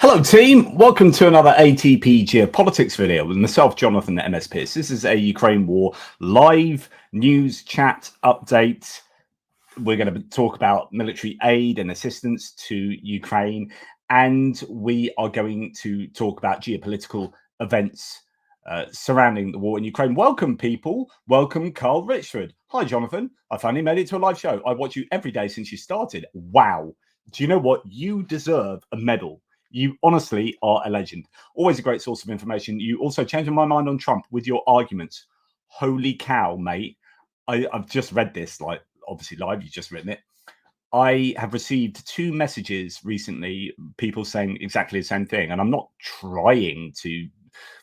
Hello team, welcome to another ATP Geopolitics video with myself, Jonathan MS Pierce. This is a Ukraine war live news chat update. We're going to talk about military aid and assistance to Ukraine, and we are going to talk about geopolitical events surrounding the war in Ukraine. Welcome people, welcome Carl Richford. Hi Jonathan, I finally made it to a live show. I watch you every day since you started. Wow, do you know what? You deserve a medal. You honestly are a legend. Always a great source of information. You also changed my mind on Trump with your arguments. Holy cow, mate. I've just read this, like obviously live, you've just written it. I have received 2 messages recently, people saying exactly the same thing. And I'm not trying to,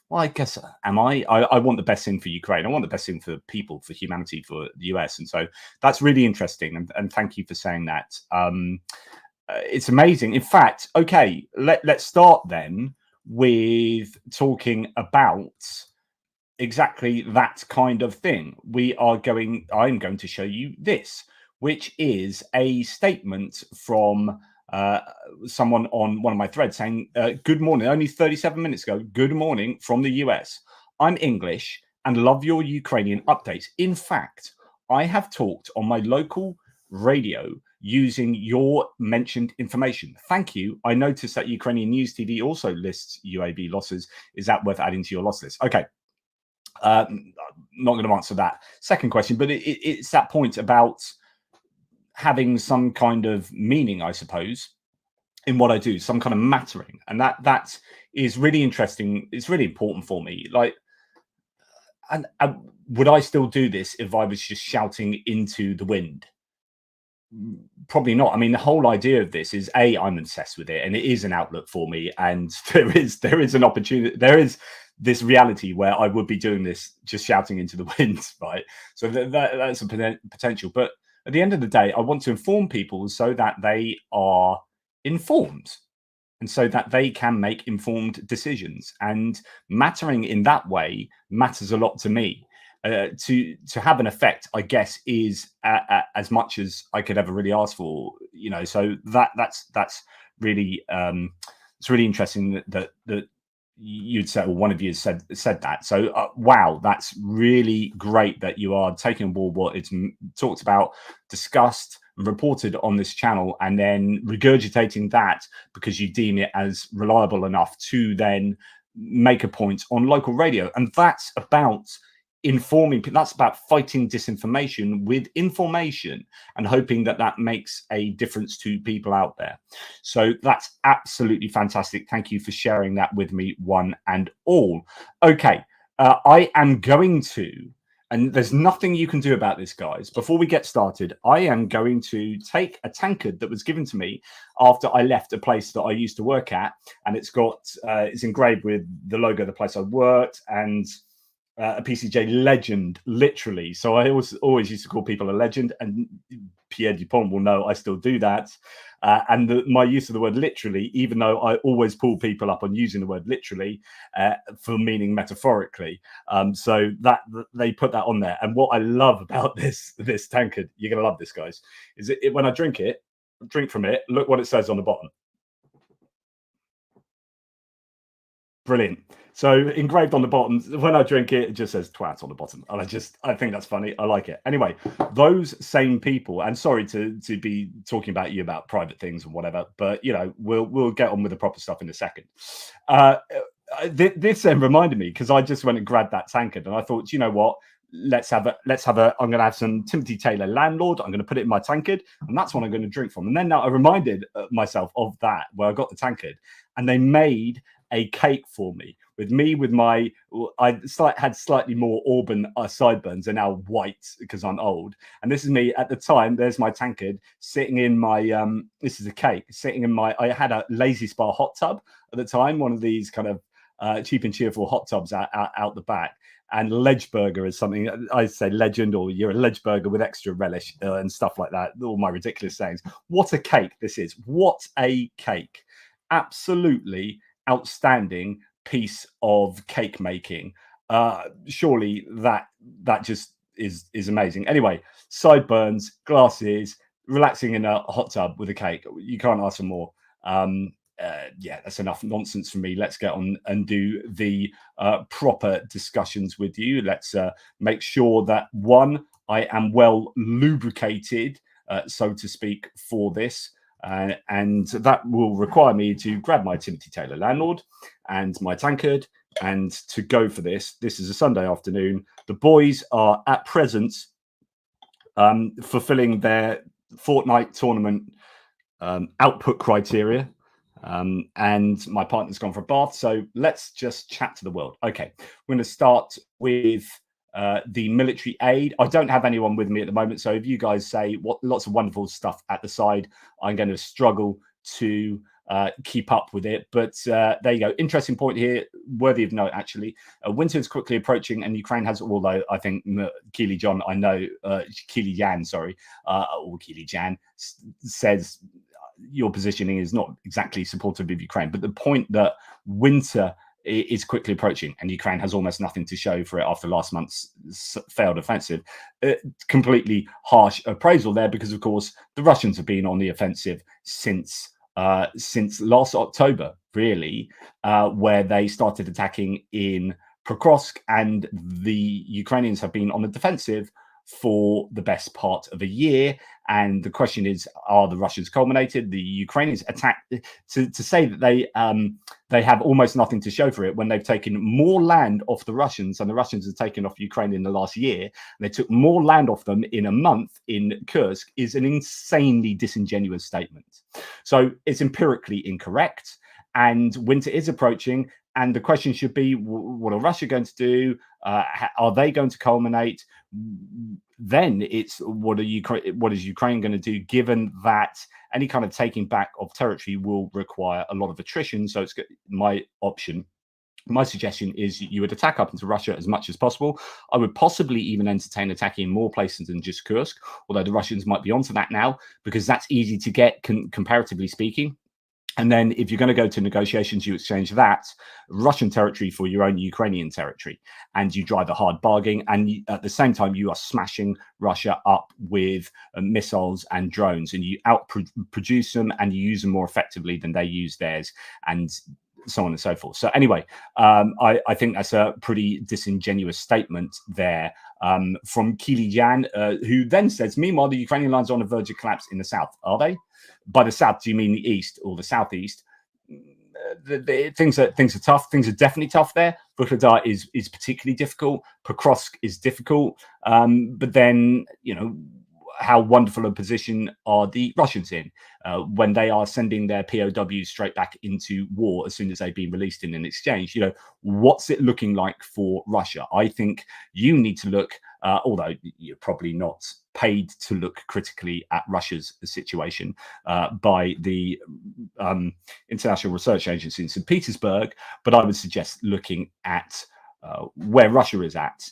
well, I guess, am I? I want the best thing for Ukraine. I want the best thing for people, for humanity, for the US. And so that's really interesting. And thank you for saying that. It's amazing. In fact, okay, let's start then with talking about exactly that kind of thing. I'm going to show you this, which is a statement from someone on one of my threads saying, good morning, only 37 minutes ago, good morning from the US. I'm English and love your Ukrainian updates. In fact, I have talked on my local radio using your mentioned information. Thank you. I noticed that Ukrainian News TV also lists UAV losses. Is that worth adding to your loss list? Okay. Not going to answer that second question, but it's that point about having some kind of meaning, I suppose, in what I do, some kind of mattering. And that is really interesting. It's really important for me. Like, and would I still do this if I was just shouting into the wind? Probably not. I mean, the whole idea of this is I'm obsessed with it, and it is an outlet for me. And there is an opportunity. There is this reality where I would be doing this just shouting into the wind, right? So that's a potential. But at the end of the day, I want to inform people so that they are informed, and so that they can make informed decisions. And mattering in that way matters a lot to me. To have an effect, I guess, is as much as I could ever really ask for, you know. So that's really it's really interesting that you'd say, or one of you said that. So wow, that's really great that you are taking on board what it's talked about, discussed, and reported on this channel, and then regurgitating that because you deem it as reliable enough to then make a point on local radio. And that's about informing people. That's about fighting disinformation with information and hoping that that makes a difference to people out there. So that's absolutely fantastic. Thank you for sharing that with me, one and all. Okay, I am going to, and there's nothing you can do about this, guys. Before we get started, I am going to take a tankard that was given to me after I left a place that I used to work at, and it's engraved with the logo of the place I worked, and a PCJ legend, literally. So I always used to call people a legend, and Pierre Dupont will know I still do that. And my use of the word literally, even though I always pull people up on using the word literally for meaning metaphorically. So that they put that on there. And what I love about this tankard, you're going to love this, guys, is when I drink from it, look what it says on the bottom. Brilliant. So engraved on the bottom, when I drink it, it just says twat on the bottom. And I think that's funny. I like it. Anyway, those same people, and sorry to be talking about you about private things and whatever, but you know, we'll get on with the proper stuff in a second. This then reminded me, because I just went and grabbed that tankard and I thought, you know what? I'm going to have some Timothy Taylor Landlord. I'm going to put it in my tankard, and that's what I'm going to drink from. And then now I reminded myself of that, where I got the tankard, and they made a cake for me with my I had slightly more Orban sideburns, and now white because I'm old. And this is me at the time. There's my tankard sitting in my this is a cake sitting in my, I had a Lazy Spa hot tub at the time, one of these kind of cheap and cheerful hot tubs out the back. And ledge burger is something I say legend, or you're a ledge burger with extra relish and stuff like that. All my ridiculous sayings. What a cake this is. What a cake. Absolutely outstanding piece of cake making. Surely that just is amazing. Anyway, sideburns, glasses, relaxing in a hot tub with a cake. You can't ask for more. yeah, that's enough nonsense for me. Let's get on and do the proper discussions with you. Let's make sure that, one, I am well lubricated, so to speak, for this. And that will require me to grab my Timothy Taylor landlord and my tankard and to go for this. This is a Sunday afternoon. The boys are at present fulfilling their fortnight tournament output criteria. And my partner's gone for a bath. So let's just chat to the world. Okay, we're going to start with the military aid. I don't have anyone with me at the moment. So if you guys say lots of wonderful stuff at the side, I'm going to struggle to keep up with it. But there you go. Interesting point here, worthy of note, actually. Winter is quickly approaching, and Ukraine has, although I think Keely Jan, or Keely Jan says your positioning is not exactly supportive of Ukraine. But the point that winter is quickly approaching and Ukraine has almost nothing to show for it after last month's failed offensive, completely harsh appraisal there, because of course the Russians have been on the offensive since last October, really, where they started attacking in Pokrovsk, and the Ukrainians have been on the defensive for the best part of a year. And the question is, are the Russians culminated? The Ukrainians attacked, to say that they have almost nothing to show for it when they've taken more land off the Russians than the Russians have taken off Ukraine in the last year. And they took more land off them in a month in Kursk, is an insanely disingenuous statement. So it's empirically incorrect, and winter is approaching. And the question should be, what are Russia going to do? Are they going to culminate? Then it's what is Ukraine going to do, given that any kind of taking back of territory will require a lot of attrition. So it's my suggestion is you would attack up into Russia as much as possible. I would possibly even entertain attacking in more places than just Kursk, although the Russians might be onto that now, because that's easy to get, comparatively speaking. And then if you're going to go to negotiations, you exchange that Russian territory for your own Ukrainian territory, and you drive a hard bargain. And at the same time, you are smashing Russia up with missiles and drones, and you outproduce them and you use them more effectively than they use theirs, and so on and so forth. So anyway, I think that's a pretty disingenuous statement there from Keely Jan, who then says, meanwhile, the Ukrainian lines are on the verge of collapse in the south. Are they? By the south, do you mean the east or the southeast? Things are tough. Things are definitely tough there. Vuhledar is particularly difficult. Pokrovsk is difficult. But then, how wonderful a position are the Russians in when they are sending their POWs straight back into war as soon as they've been released in an exchange? What's it looking like for Russia? I think you need to look, although you're probably not paid to look critically at Russia's situation by the International Research Agency in St. Petersburg, but I would suggest looking at where Russia is at.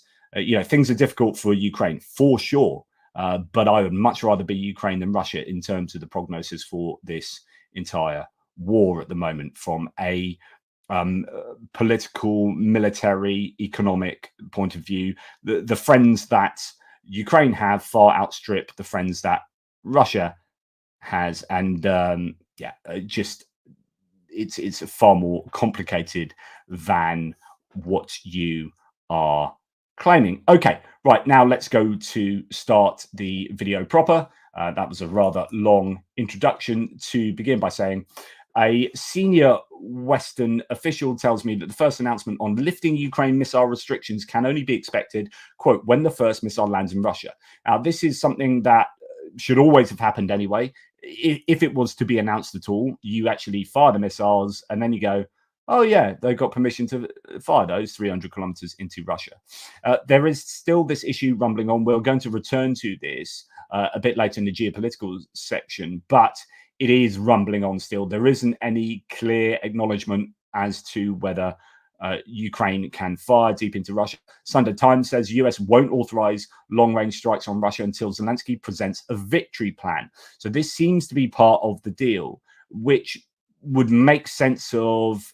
Things are difficult for Ukraine, for sure. But I would much rather be Ukraine than Russia in terms of the prognosis for this entire war at the moment, from a political, military, economic point of view. The friends that Ukraine have far outstrip the friends that Russia has, and it's far more complicated than what you are claiming. Okay, right, now let's go to start the video proper. That was a rather long introduction to begin by saying a senior Western official tells me that the first announcement on lifting Ukraine missile restrictions can only be expected, quote, when the first missile lands in Russia. Now, this is something that should always have happened anyway. If it was to be announced at all, you actually fire the missiles and then you go, oh, yeah, they got permission to fire those 300 kilometers into Russia. There is still this issue rumbling on. We're going to return to this a bit later in the geopolitical section, but it is rumbling on still. There isn't any clear acknowledgement as to whether Ukraine can fire deep into Russia. Sunday Times says US won't authorize long-range strikes on Russia until Zelensky presents a victory plan. So this seems to be part of the deal, which would make sense of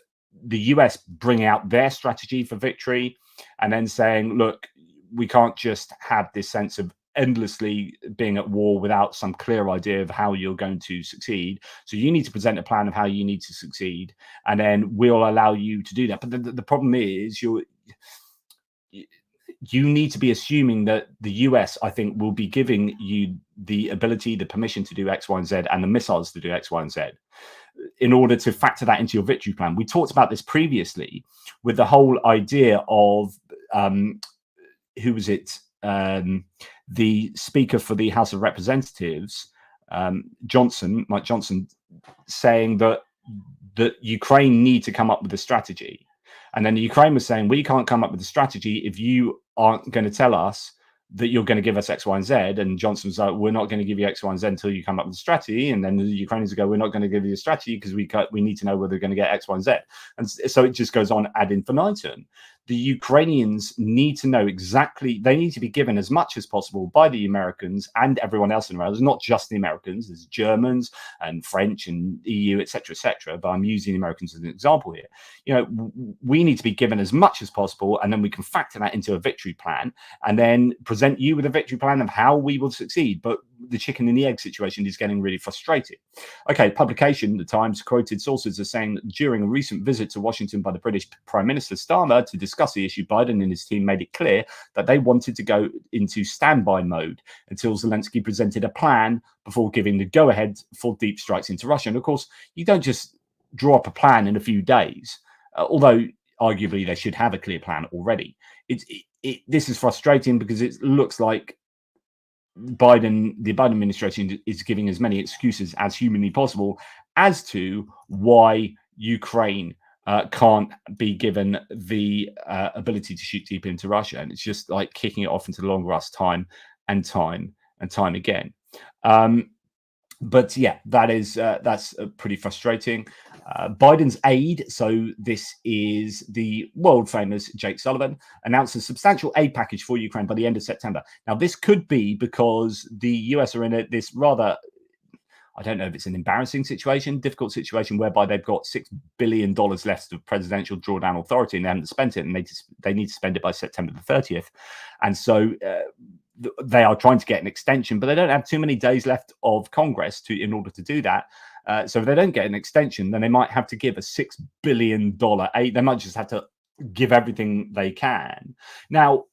the US bringing out their strategy for victory and then saying, look, we can't just have this sense of endlessly being at war without some clear idea of how you're going to succeed. So you need to present a plan of how you need to succeed, and then we'll allow you to do that. But the problem is you need to be assuming that the US, I think, will be giving you the ability, the permission to do X, Y, and Z, and the missiles to do X, Y, and Z, in order to factor that into your victory plan. We talked about this previously with the whole idea of who was it? The Speaker for the House of Representatives, Mike Johnson, saying that Ukraine need to come up with a strategy. And then Ukraine was saying, we can't come up with a strategy if you aren't going to tell us that you're going to give us X, Y, and Z. And Johnson's like, we're not going to give you X, Y, and Z until you come up with a strategy. And then the Ukrainians go, we're not going to give you a strategy because we need to know whether they're going to get X, Y, and Z. And so it just goes on ad infinitum. The Ukrainians need to know exactly, they need to be given as much as possible by the Americans and everyone else in the world. It's not just the Americans, there's Germans and French and EU, etc., etc. But I'm using the Americans as an example here. You know, we need to be given as much as possible, and then we can factor that into a victory plan and then present you with a victory plan of how we will succeed. But the chicken and the egg situation is getting really frustrating. Okay, publication, The Times, quoted sources as saying that during a recent visit to Washington by the British Prime Minister Starmer to discuss the issue, Biden and his team made it clear that they wanted to go into standby mode until Zelensky presented a plan before giving the go-ahead for deep strikes into Russia. And of course, you don't just draw up a plan in a few days, although arguably they should have a clear plan already. This is frustrating because it looks like the Biden administration is giving as many excuses as humanly possible as to why Ukraine can't be given the ability to shoot deep into Russia. And it's just like kicking it off into the long grass time and time and time again. But yeah, that's pretty frustrating. Biden's aide, so this is the world famous Jake Sullivan, announced a substantial aid package for Ukraine by the end of September. Now, this could be because the US are in this rather, I don't know if it's an embarrassing situation, difficult situation, whereby they've got $6 billion left of presidential drawdown authority and they haven't spent it, and they need to spend it by September the 30th. And so they are trying to get an extension, but they don't have too many days left of Congress in order to do that. So if they don't get an extension, then they might have to give a $6 billion aid. They might just have to give everything they can. Now,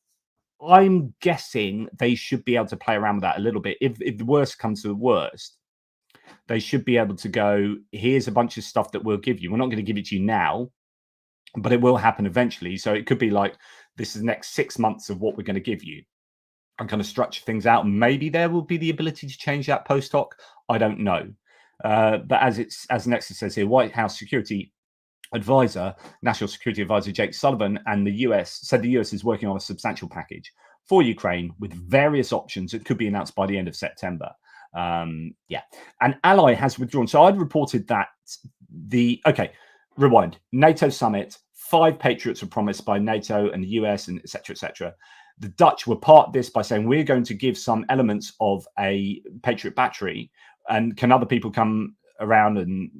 I'm guessing they should be able to play around with that a little bit. If the worst comes to the worst, they should be able to go, here's a bunch of stuff that we'll give you. We're not going to give it to you now, but it will happen eventually. So it could be like, this is the next 6 months of what we're going to give you, and kind of structure things out. Maybe there will be the ability to change that post hoc. I don't know. But as Nexus says here, White House Security Advisor, National Security Advisor Jake Sullivan, and the US said the US is working on a substantial package for Ukraine with various options that could be announced by the end of September. Yeah, an ally has withdrawn. So I'd reported that rewind. NATO summit, 5 Patriots were promised by NATO and the US and etc. etc. The Dutch were part of this by saying, we're going to give some elements of a Patriot battery, and can other people come around and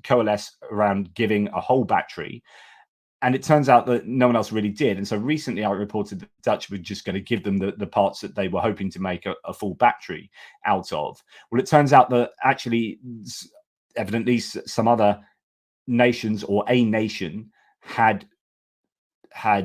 coalesce around giving a whole battery? And it turns out that no one else really did. And so recently I reported that the Dutch were just going to give them the parts that they were hoping to make a full battery out of. Well, it turns out that actually, evidently, some other nations, or a nation, had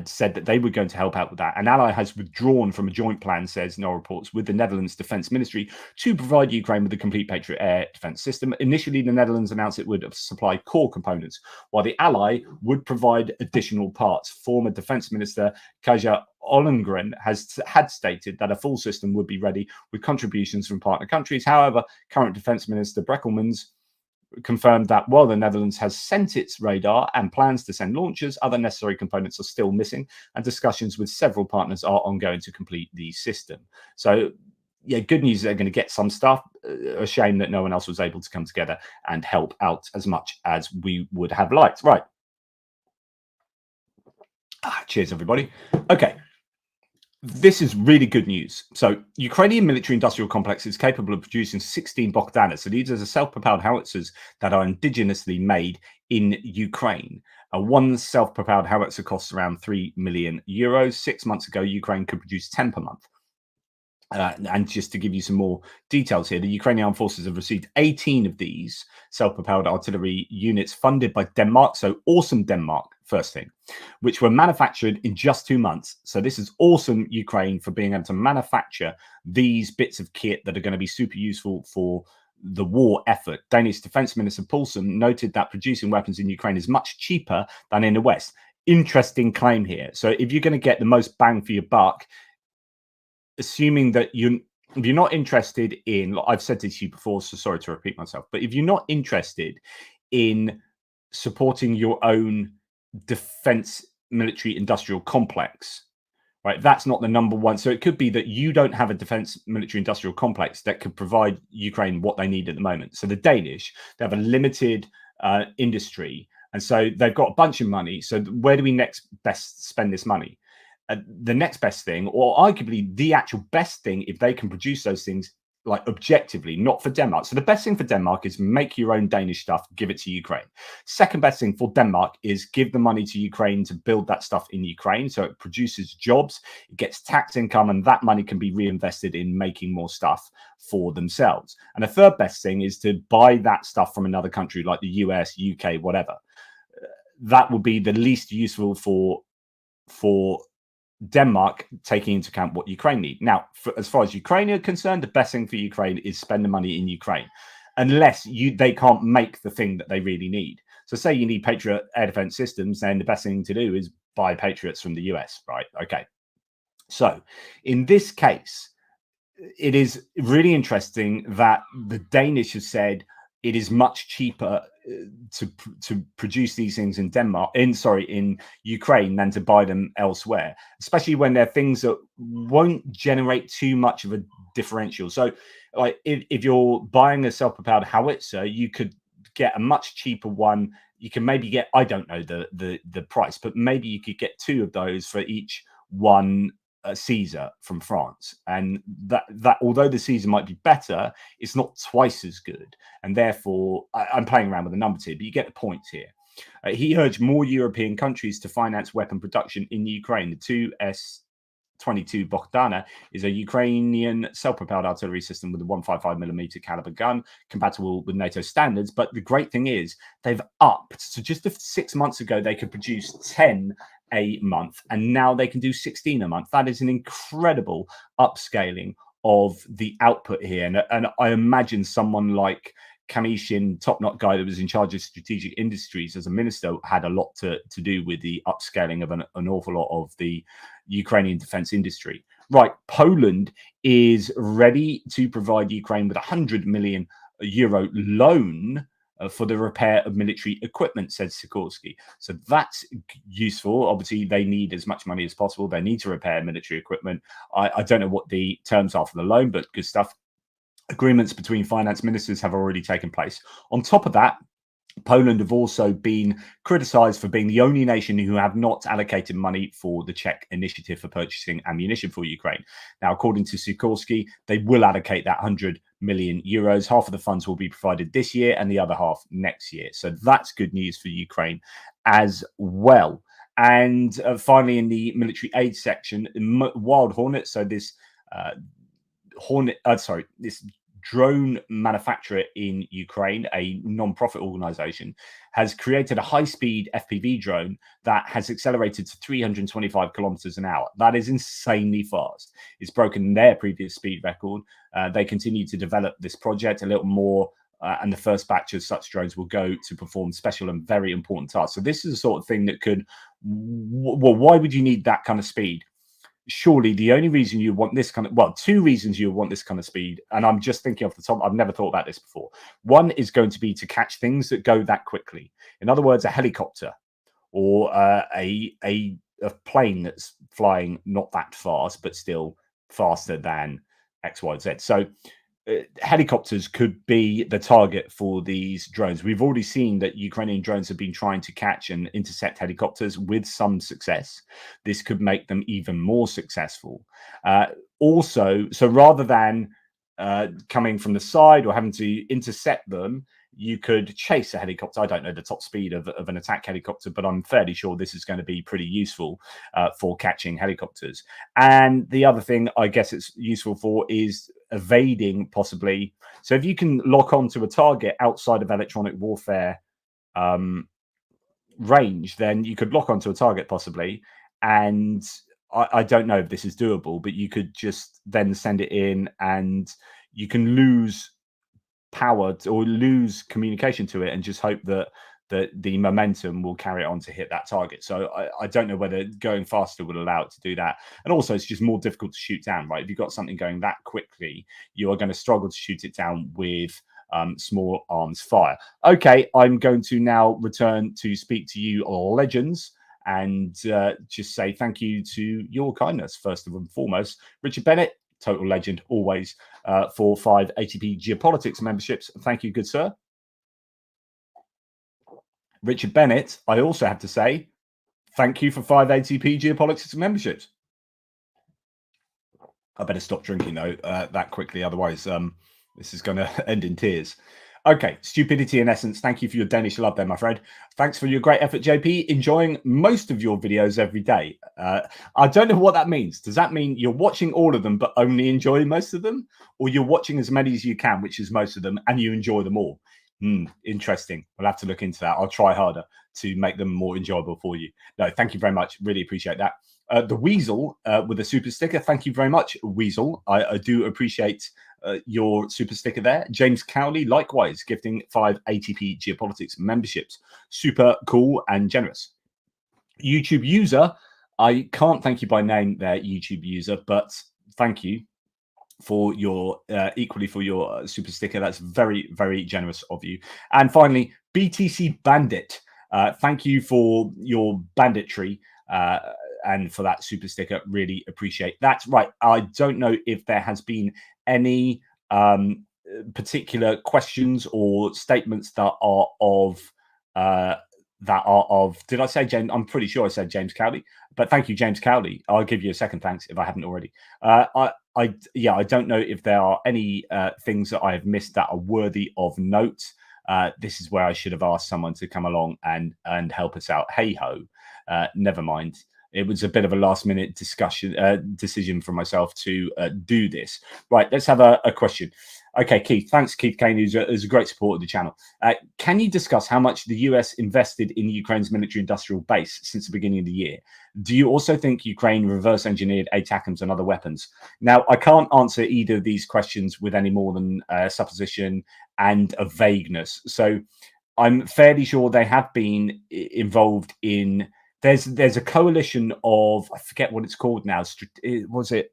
said that they were going to help out with that. An ally has withdrawn from a joint plan, says Noel reports, with the Netherlands Defence Ministry to provide Ukraine with a complete Patriot air defence system. Initially, the Netherlands announced it would supply core components, while the ally would provide additional parts. Former Defence Minister Kaja Ollongren had stated that a full system would be ready with contributions from partner countries. However, current Defence Minister Breckelmans confirmed that while the Netherlands has sent its radar and plans to send launchers, other necessary components are still missing, and discussions with several partners are ongoing to complete the system. So, yeah, good news, they're going to get some stuff. A shame that no one else was able to come together and help out as much as we would have liked. Right. Cheers, everybody. Okay. This is really good news. So, Ukrainian military-industrial complex is capable of producing 16 Bogdanas. So these are the self-propelled howitzers that are indigenously made in Ukraine. One self-propelled howitzer costs around €3 million. 6 months ago, Ukraine could produce 10 per month. And just to give you some more details here, the Ukrainian armed forces have received 18 of these self-propelled artillery units funded by Denmark. So awesome Denmark, first thing, which were manufactured in just 2 months. So this is awesome Ukraine for being able to manufacture these bits of kit that are going to be super useful for the war effort. Danish Defense Minister Poulsen noted that producing weapons in Ukraine is much cheaper than in the West. Interesting claim here. So if you're going to get the most bang for your buck, assuming that if you're not interested in, I've said this to you before, so sorry to repeat myself, but if you're not interested in supporting your own defense military industrial complex, right, that's not the number one. So it could be that you don't have a defense military industrial complex that could provide Ukraine what they need at the moment. So the Danish, they have a limited industry, and so they've got a bunch of money. So where do we next best spend this money? The next best thing, or arguably the actual best thing, if they can produce those things like objectively, not for Denmark. So the best thing for Denmark is make your own Danish stuff, give it to Ukraine. Second best thing for Denmark is give the money to Ukraine to build that stuff in Ukraine. So it produces jobs, it gets tax income, and that money can be reinvested in making more stuff for themselves. And the third best thing is to buy that stuff from another country like the US, UK, whatever. That would be the least useful for Denmark, taking into account what Ukraine need. Now, as far as Ukraine are concerned, the best thing for Ukraine is spend the money in Ukraine, unless they can't make the thing that they really need. So say you need Patriot air defense systems, then the best thing to do is buy Patriots from the US, right? Okay. So in this case, it is really interesting that the Danish have said it is much cheaper to produce these things in in Ukraine than to buy them elsewhere, especially when they're things that won't generate too much of a differential. So like if you're buying a self-propelled howitzer, you could get a much cheaper one. You can maybe get, I don't know the price, but maybe you could get 2 of those for each one Caesar from France, and that although the Caesar might be better, it's not twice as good, and therefore I'm playing around with the numbers here, but you get the points here. He urged more European countries to finance weapon production in Ukraine. The 2S-22 Bogdana is a Ukrainian self-propelled artillery system with a 155mm caliber gun, compatible with NATO standards. But the great thing is they've upped. So just 6 months ago, they could produce 10 a month, and now they can do 16 a month. That is an incredible upscaling of the output here. And I imagine someone like Kamishin, top-notch guy that was in charge of strategic industries as a minister, had a lot to do with the upscaling of an awful lot of the Ukrainian defense industry. Right, Poland is ready to provide Ukraine with a €100 million loan for the repair of military equipment, said Sikorski. So that's useful. Obviously, they need as much money as possible. They need to repair military equipment. I don't know what the terms are for the loan, but good stuff. Agreements between finance ministers have already taken place. On top of that, Poland have also been criticized for being the only nation who have not allocated money for the Czech initiative for purchasing ammunition for Ukraine. Now, according to Sikorski, they will allocate that €100 million. Half of the funds will be provided this year and the other half next year. So that's good news for Ukraine as well. And finally, in the military aid section, Wild Hornet, so this this drone manufacturer in Ukraine, a non-profit organization, has created a high-speed FPV drone that has accelerated to 325 kilometers an hour. That is insanely fast. It's broken their previous speed record. They continue to develop this project a little more, and the first batch of such drones will go to perform special and very important tasks. So this is the sort of thing that could, well, why would you need that kind of speed? Surely the only reason you want this kind of, well, 2 reasons you want this kind of speed, and I'm just thinking off the top, I've never thought about this before. One is going to be to catch things that go that quickly. In other words, a helicopter or a plane that's flying not that fast, but still faster than X, Y, Z. So helicopters could be the target for these drones. We've already seen that Ukrainian drones have been trying to catch and intercept helicopters with some success. This could make them even more successful. Also, so rather than coming from the side or having to intercept them, you could chase a helicopter. I don't know the top speed of an attack helicopter, but I'm fairly sure this is going to be pretty useful for catching helicopters. And the other thing I guess it's useful for is evading, possibly. So if you can lock onto a target outside of electronic warfare range, then you could lock onto a target possibly. And I don't know if this is doable, but you could just then send it in and you can lose power or lose communication to it and just hope that the momentum will carry it on to hit that target. So I don't know whether going faster would allow it to do that. And also it's just more difficult to shoot down, right? If you've got something going that quickly, you are going to struggle to shoot it down with small arms fire. Okay, I'm going to now return to speak to you legends and just say thank you to your kindness, first and foremost. Richard Bennett, total legend, always, for 5 ATP Geopolitics memberships. Thank you, good sir. Richard Bennett, I also have to say, thank you for 5 ATP Geopolitics memberships. I better stop drinking, though, that quickly. Otherwise, this is going to end in tears. Okay, stupidity in essence. Thank you for your Danish love there, my friend. Thanks for your great effort, JP. Enjoying most of your videos every day. I don't know what that means. Does that mean you're watching all of them but only enjoy most of them? Or you're watching as many as you can, which is most of them, and you enjoy them all? Interesting. We'll have to look into that. I'll try harder to make them more enjoyable for you. No, thank you very much. Really appreciate that. The Weasel with a super sticker. Thank you very much, Weasel. I do appreciate your super sticker there. James Cowley, likewise, gifting 5 ATP Geopolitics memberships. Super cool and generous. YouTube user, I can't thank you by name there, YouTube user, but thank you for your equally for your super sticker. That's very, very generous of you. And finally, BTC Bandit, thank you for your banditry and for that super sticker. Really appreciate that. Right, I don't know if there has been any particular questions or statements that are of did I say James? I'm pretty sure I said James Cowley, but thank you, James Cowley. I'll give you a second thanks if I haven't already. I don't know if there are any things that I have missed that are worthy of note. This is where I should have asked someone to come along and help us out. Hey ho, never mind. It was a bit of a last minute decision for myself to do this. Right, let's have a question. Okay, Keith. Thanks, Keith Kane, who's a great supporter of the channel. Can you discuss how much the US invested in Ukraine's military-industrial base since the beginning of the year? Do you also think Ukraine reverse-engineered ATACMS and other weapons? Now, I can't answer either of these questions with any more than supposition and a vagueness. So I'm fairly sure they have been involved in... There's a coalition of... I forget what it's called now. Was it...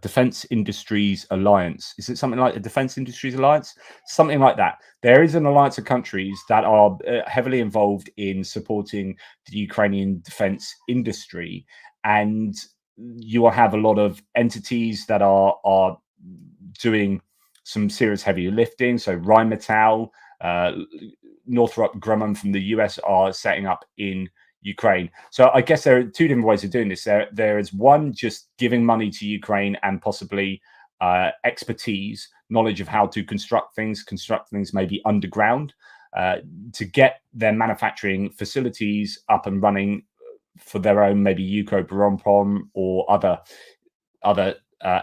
Defense Industries Alliance? Is it something like the Defense Industries Alliance? Something like that. There is an alliance of countries that are heavily involved in supporting the Ukrainian defense industry, and you will have a lot of entities that are doing some serious heavy lifting. So Rheinmetall, Northrop Grumman from the US are setting up in Ukraine. So I guess there are two different ways of doing this. There is one, just giving money to Ukraine and possibly expertise, knowledge of how to construct things maybe underground, to get their manufacturing facilities up and running for their own, maybe Ukroboronprom or other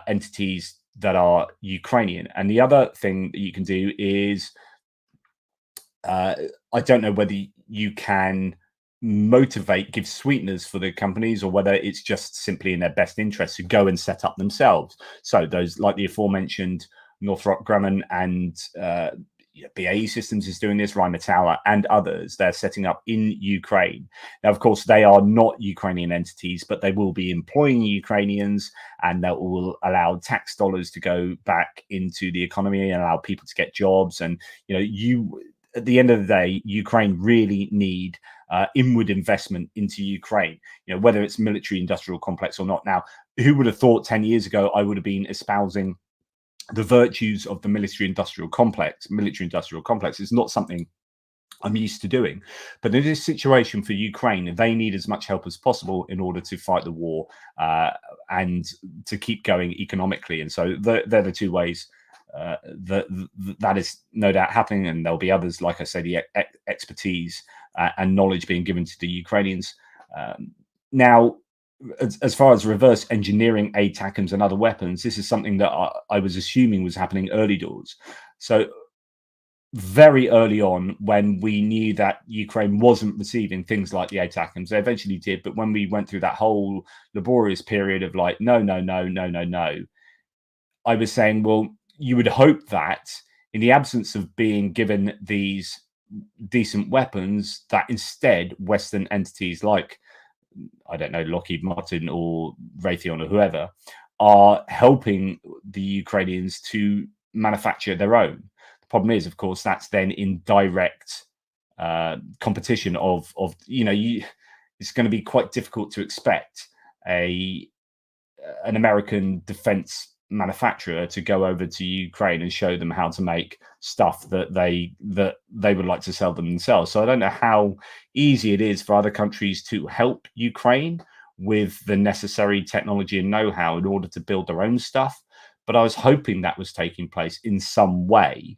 entities that are Ukrainian. And the other thing that you can do is, I don't know whether you can motivate, give sweeteners for the companies, or whether it's just simply in their best interest to go and set up themselves. So those like the aforementioned Northrop Grumman and BAE Systems is doing this, Rheinmetall and others, they're setting up in Ukraine. Now, of course, they are not Ukrainian entities, but they will be employing Ukrainians, and that will allow tax dollars to go back into the economy and allow people to get jobs. And, at the end of the day, Ukraine really need inward investment into Ukraine, whether it's military industrial complex or not. Now, who would have thought 10 years ago I would have been espousing the virtues of the military industrial complex? Military industrial complex is not something I'm used to doing. But in this situation for Ukraine, they need as much help as possible in order to fight the war and to keep going economically. And so they're the two ways that is no doubt happening, and there'll be others, like I say, the expertise and knowledge being given to the Ukrainians. Now, as far as reverse engineering ATACMS and other weapons, this is something that I was assuming was happening early doors. So very early on, when we knew that Ukraine wasn't receiving things like the ATACMS, they eventually did. But when we went through that whole laborious period of like, no, I was saying, well, you would hope that in the absence of being given these decent weapons, that instead Western entities like, I don't know, Lockheed Martin or Raytheon or whoever are helping the Ukrainians to manufacture their own. The problem is, of course, that's then in direct competition of it's going to be quite difficult to expect an American defense manufacturer to go over to Ukraine and show them how to make stuff that they would like to sell them themselves. So I don't know how easy it is for other countries to help Ukraine with the necessary technology and know-how in order to build their own stuff. But I was hoping that was taking place in some way,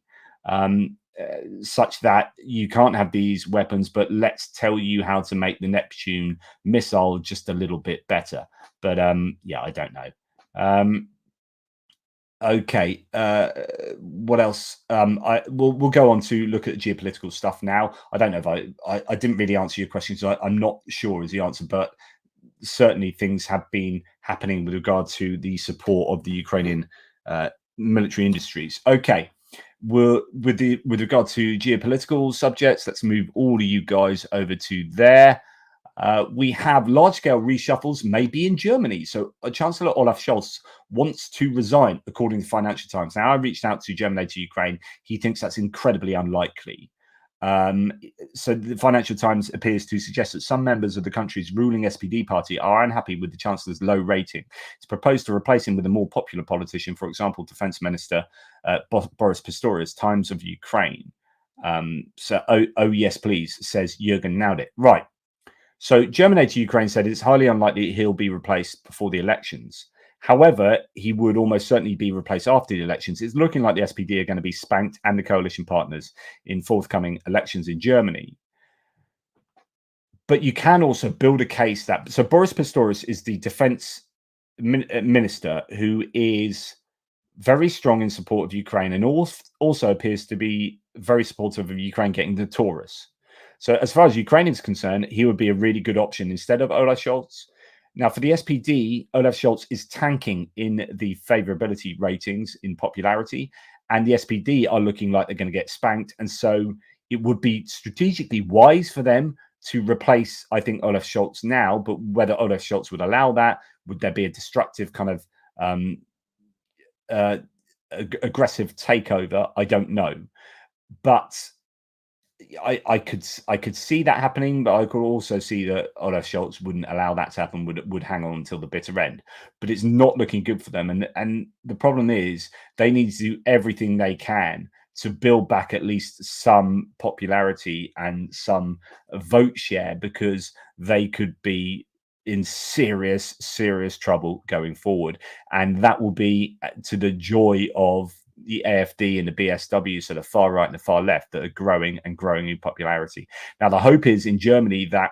such that you can't have these weapons, but let's tell you how to make the Neptune missile just a little bit better. But yeah, I don't know. Okay, what else? We'll go on to look at geopolitical stuff now. I don't know if I didn't really answer your question, so I'm not sure is the answer, but certainly things have been happening with regard to the support of the Ukrainian military industries. Okay, with regard to geopolitical subjects, let's move all of you guys over to there. We have large-scale reshuffles, maybe in Germany. So Chancellor Olaf Scholz wants to resign, according to Financial Times. Now, I reached out to Germany, to Ukraine. He thinks that's incredibly unlikely. So the Financial Times appears to suggest that some members of the country's ruling SPD party are unhappy with the Chancellor's low rating. It's proposed to replace him with a more popular politician, for example, Defense Minister Boris Pistorius, Times of Ukraine. Oh, yes, please, says Jürgen Naudit. Right. So Germany to Ukraine said it's highly unlikely he'll be replaced before the elections. However, he would almost certainly be replaced after the elections. It's looking like the SPD are going to be spanked, and the coalition partners, in forthcoming elections in Germany. But you can also build a case that... So Boris Pistorius is the defense minister who is very strong in support of Ukraine and also appears to be very supportive of Ukraine getting the Taurus. So as far as Ukraine is concerned, he would be a really good option instead of Olaf Scholz. Now, for the SPD, Olaf Scholz is tanking in the favorability ratings in popularity, and the SPD are looking like they're going to get spanked. And so it would be strategically wise for them to replace, I think, Olaf Scholz now. But whether Olaf Scholz would allow that, would there be a destructive kind of aggressive takeover? I don't know. But I could see that happening, but I could also see that Olaf Scholz wouldn't allow that to happen, would hang on until the bitter end. But it's not looking good for them. And the problem is they need to do everything they can to build back at least some popularity and some vote share, because they could be in serious trouble going forward. And that will be to the joy of the AfD and the BSW, so the far right and the far left, that are growing in popularity. Now, the hope is in Germany that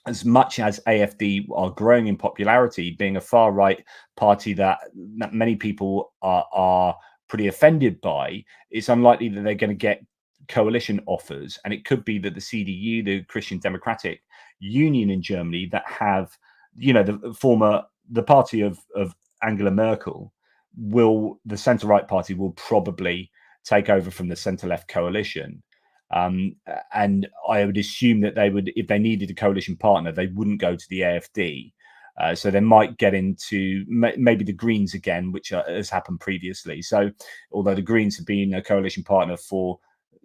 as much as AfD are growing in popularity, being a far right party that many people are pretty offended by, it's unlikely that they're going to get coalition offers. And it could be that the CDU, the Christian Democratic Union in Germany, that have, the party of Angela Merkel, the centre-right party will probably take over from the centre-left coalition. And I would assume that they would, if they needed a coalition partner, they wouldn't go to the AfD. So they might get into maybe the Greens again, which has happened previously. So although the Greens have been a coalition partner for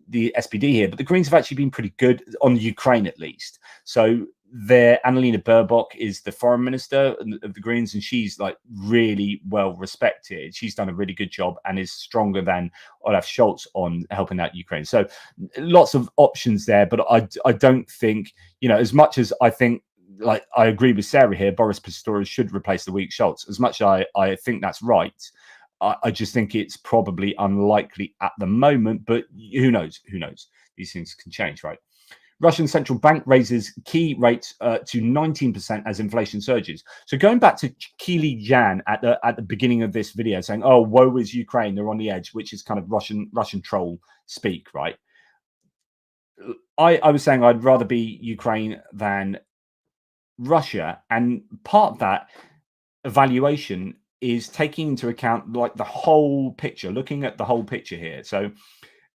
the SPD here, but the Greens have actually been pretty good on Ukraine, at least. So Annalena Baerbock is the foreign minister of the Greens, and she's like really well respected. She's done a really good job and is stronger than Olaf Scholz on helping out Ukraine. So lots of options there, but I don't think, as much as I think, like, I agree with Sarah here, Boris Pistorius should replace the weak Scholz. As much as I think that's right, I just think it's probably unlikely at the moment, but who knows? Who knows? These things can change, right? Russian central bank raises key rates to 19% as inflation surges. So going back to Keely Jan at the beginning of this video, saying, "Oh, woe is Ukraine, they're on the edge," which is kind of Russian troll speak, right? I was saying I'd rather be Ukraine than Russia, and part of that evaluation is taking into account like the whole picture, looking at the whole picture here. So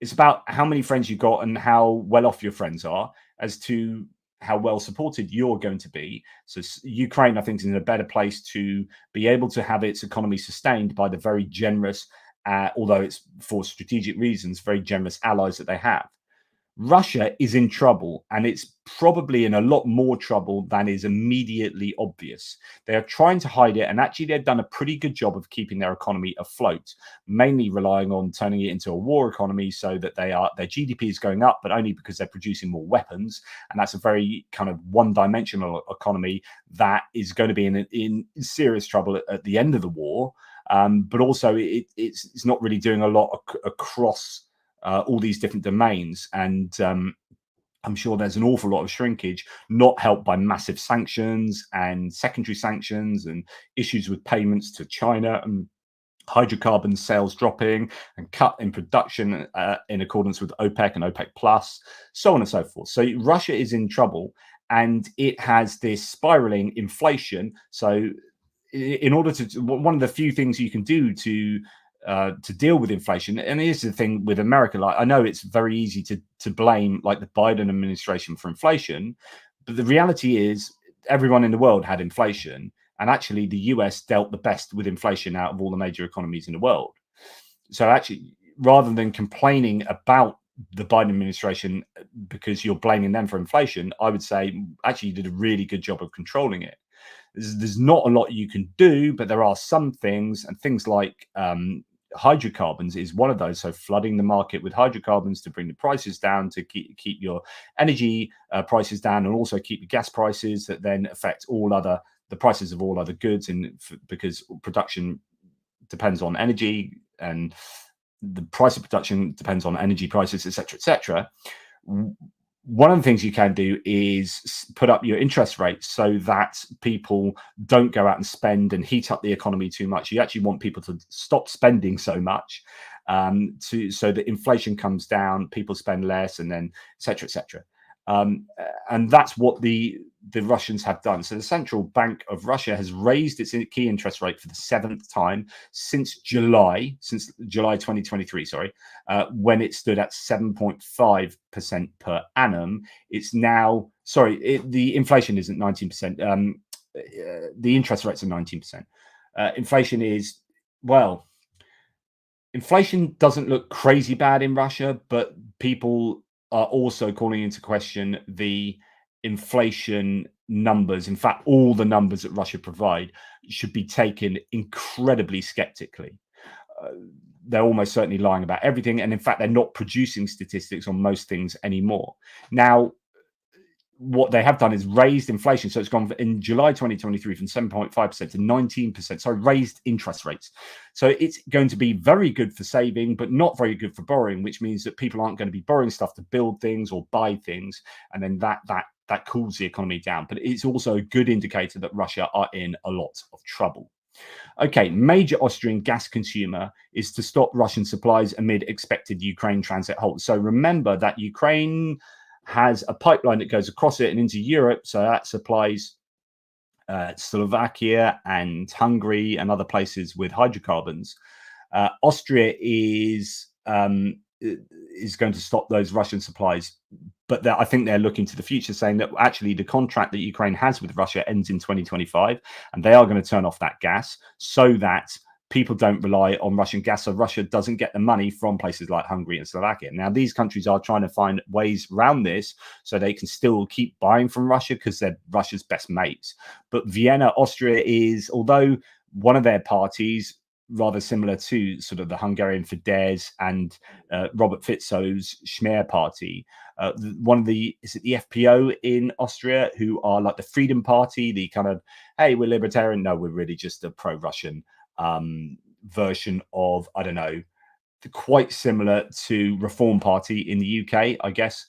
it's about how many friends you've got and how well off your friends are as to how well supported you're going to be. So Ukraine, I think, is in a better place to be able to have its economy sustained by the very generous, although it's for strategic reasons, very generous allies that they have. Russia is in trouble, and it's probably in a lot more trouble than is immediately obvious. They are trying to hide it, and actually they've done a pretty good job of keeping their economy afloat, mainly relying on turning it into a war economy so that their GDP is going up, but only because they're producing more weapons. And that's a very kind of one-dimensional economy that is going to be in serious trouble at the end of the war. But also it's not really doing a lot across all these different domains. And I'm sure there's an awful lot of shrinkage, not helped by massive sanctions and secondary sanctions and issues with payments to China and hydrocarbon sales dropping and cut in production in accordance with OPEC and OPEC plus, so on and so forth. So Russia is in trouble, and it has this spiraling inflation. So in order to, one of the few things you can do to deal with inflation, and here's the thing with America, like I know it's very easy to blame like the Biden administration for inflation, but the reality is everyone in the world had inflation, and actually the US dealt the best with inflation out of all the major economies in the world. So actually, rather than complaining about the Biden administration because you're blaming them for inflation, I would say actually you did a really good job of controlling it. There's not a lot you can do, but there are some things, and things like hydrocarbons is one of those. So flooding the market with hydrocarbons to bring the prices down, to keep your energy prices down, and also keep the gas prices that then affect the prices of all other goods, because production depends on energy, and the price of production depends on energy prices, etc., etc. One of the things you can do is put up your interest rates so that people don't go out and spend and heat up the economy too much. You actually want people to stop spending so much, so that inflation comes down, people spend less, and then etc., etc. And that's what the Russians have done. So the central bank of Russia has raised its key interest rate for the 7th time since July 2023. Sorry, when it stood at 7.5% per annum. It's now the inflation isn't 19%. The interest rates are 19%. Inflation is, well, inflation doesn't look crazy bad in Russia, but people are also calling into question the inflation numbers. In fact, all the numbers that Russia provide should be taken incredibly skeptically. They're almost certainly lying about everything, and in fact, they're not producing statistics on most things anymore. Now, what they have done is raised inflation. So it's gone in July 2023 from 7.5% to 19%. So raised interest rates. So it's going to be very good for saving, but not very good for borrowing, which means that people aren't going to be borrowing stuff to build things or buy things. And then that cools the economy down. But it's also a good indicator that Russia are in a lot of trouble. Okay, major Austrian gas consumer is to stop Russian supplies amid expected Ukraine transit halt. So remember that Ukraine has a pipeline that goes across it and into Europe. So that supplies Slovakia and Hungary and other places with hydrocarbons. Austria is going to stop those Russian supplies. But I think they're looking to the future, saying that actually the contract that Ukraine has with Russia ends in 2025, and they are going to turn off that gas so that people don't rely on Russian gas, so Russia doesn't get the money from places like Hungary and Slovakia. Now, these countries are trying to find ways around this so they can still keep buying from Russia because they're Russia's best mates. But Vienna, Austria is, although one of their parties, rather similar to sort of the Hungarian Fidesz and Robert Fico's Smer party, is it the FPO in Austria, who are like the Freedom Party, the kind of, hey, we're libertarian. No, we're really just a pro-Russian version of, I don't know, quite similar to Reform Party in the UK, I guess.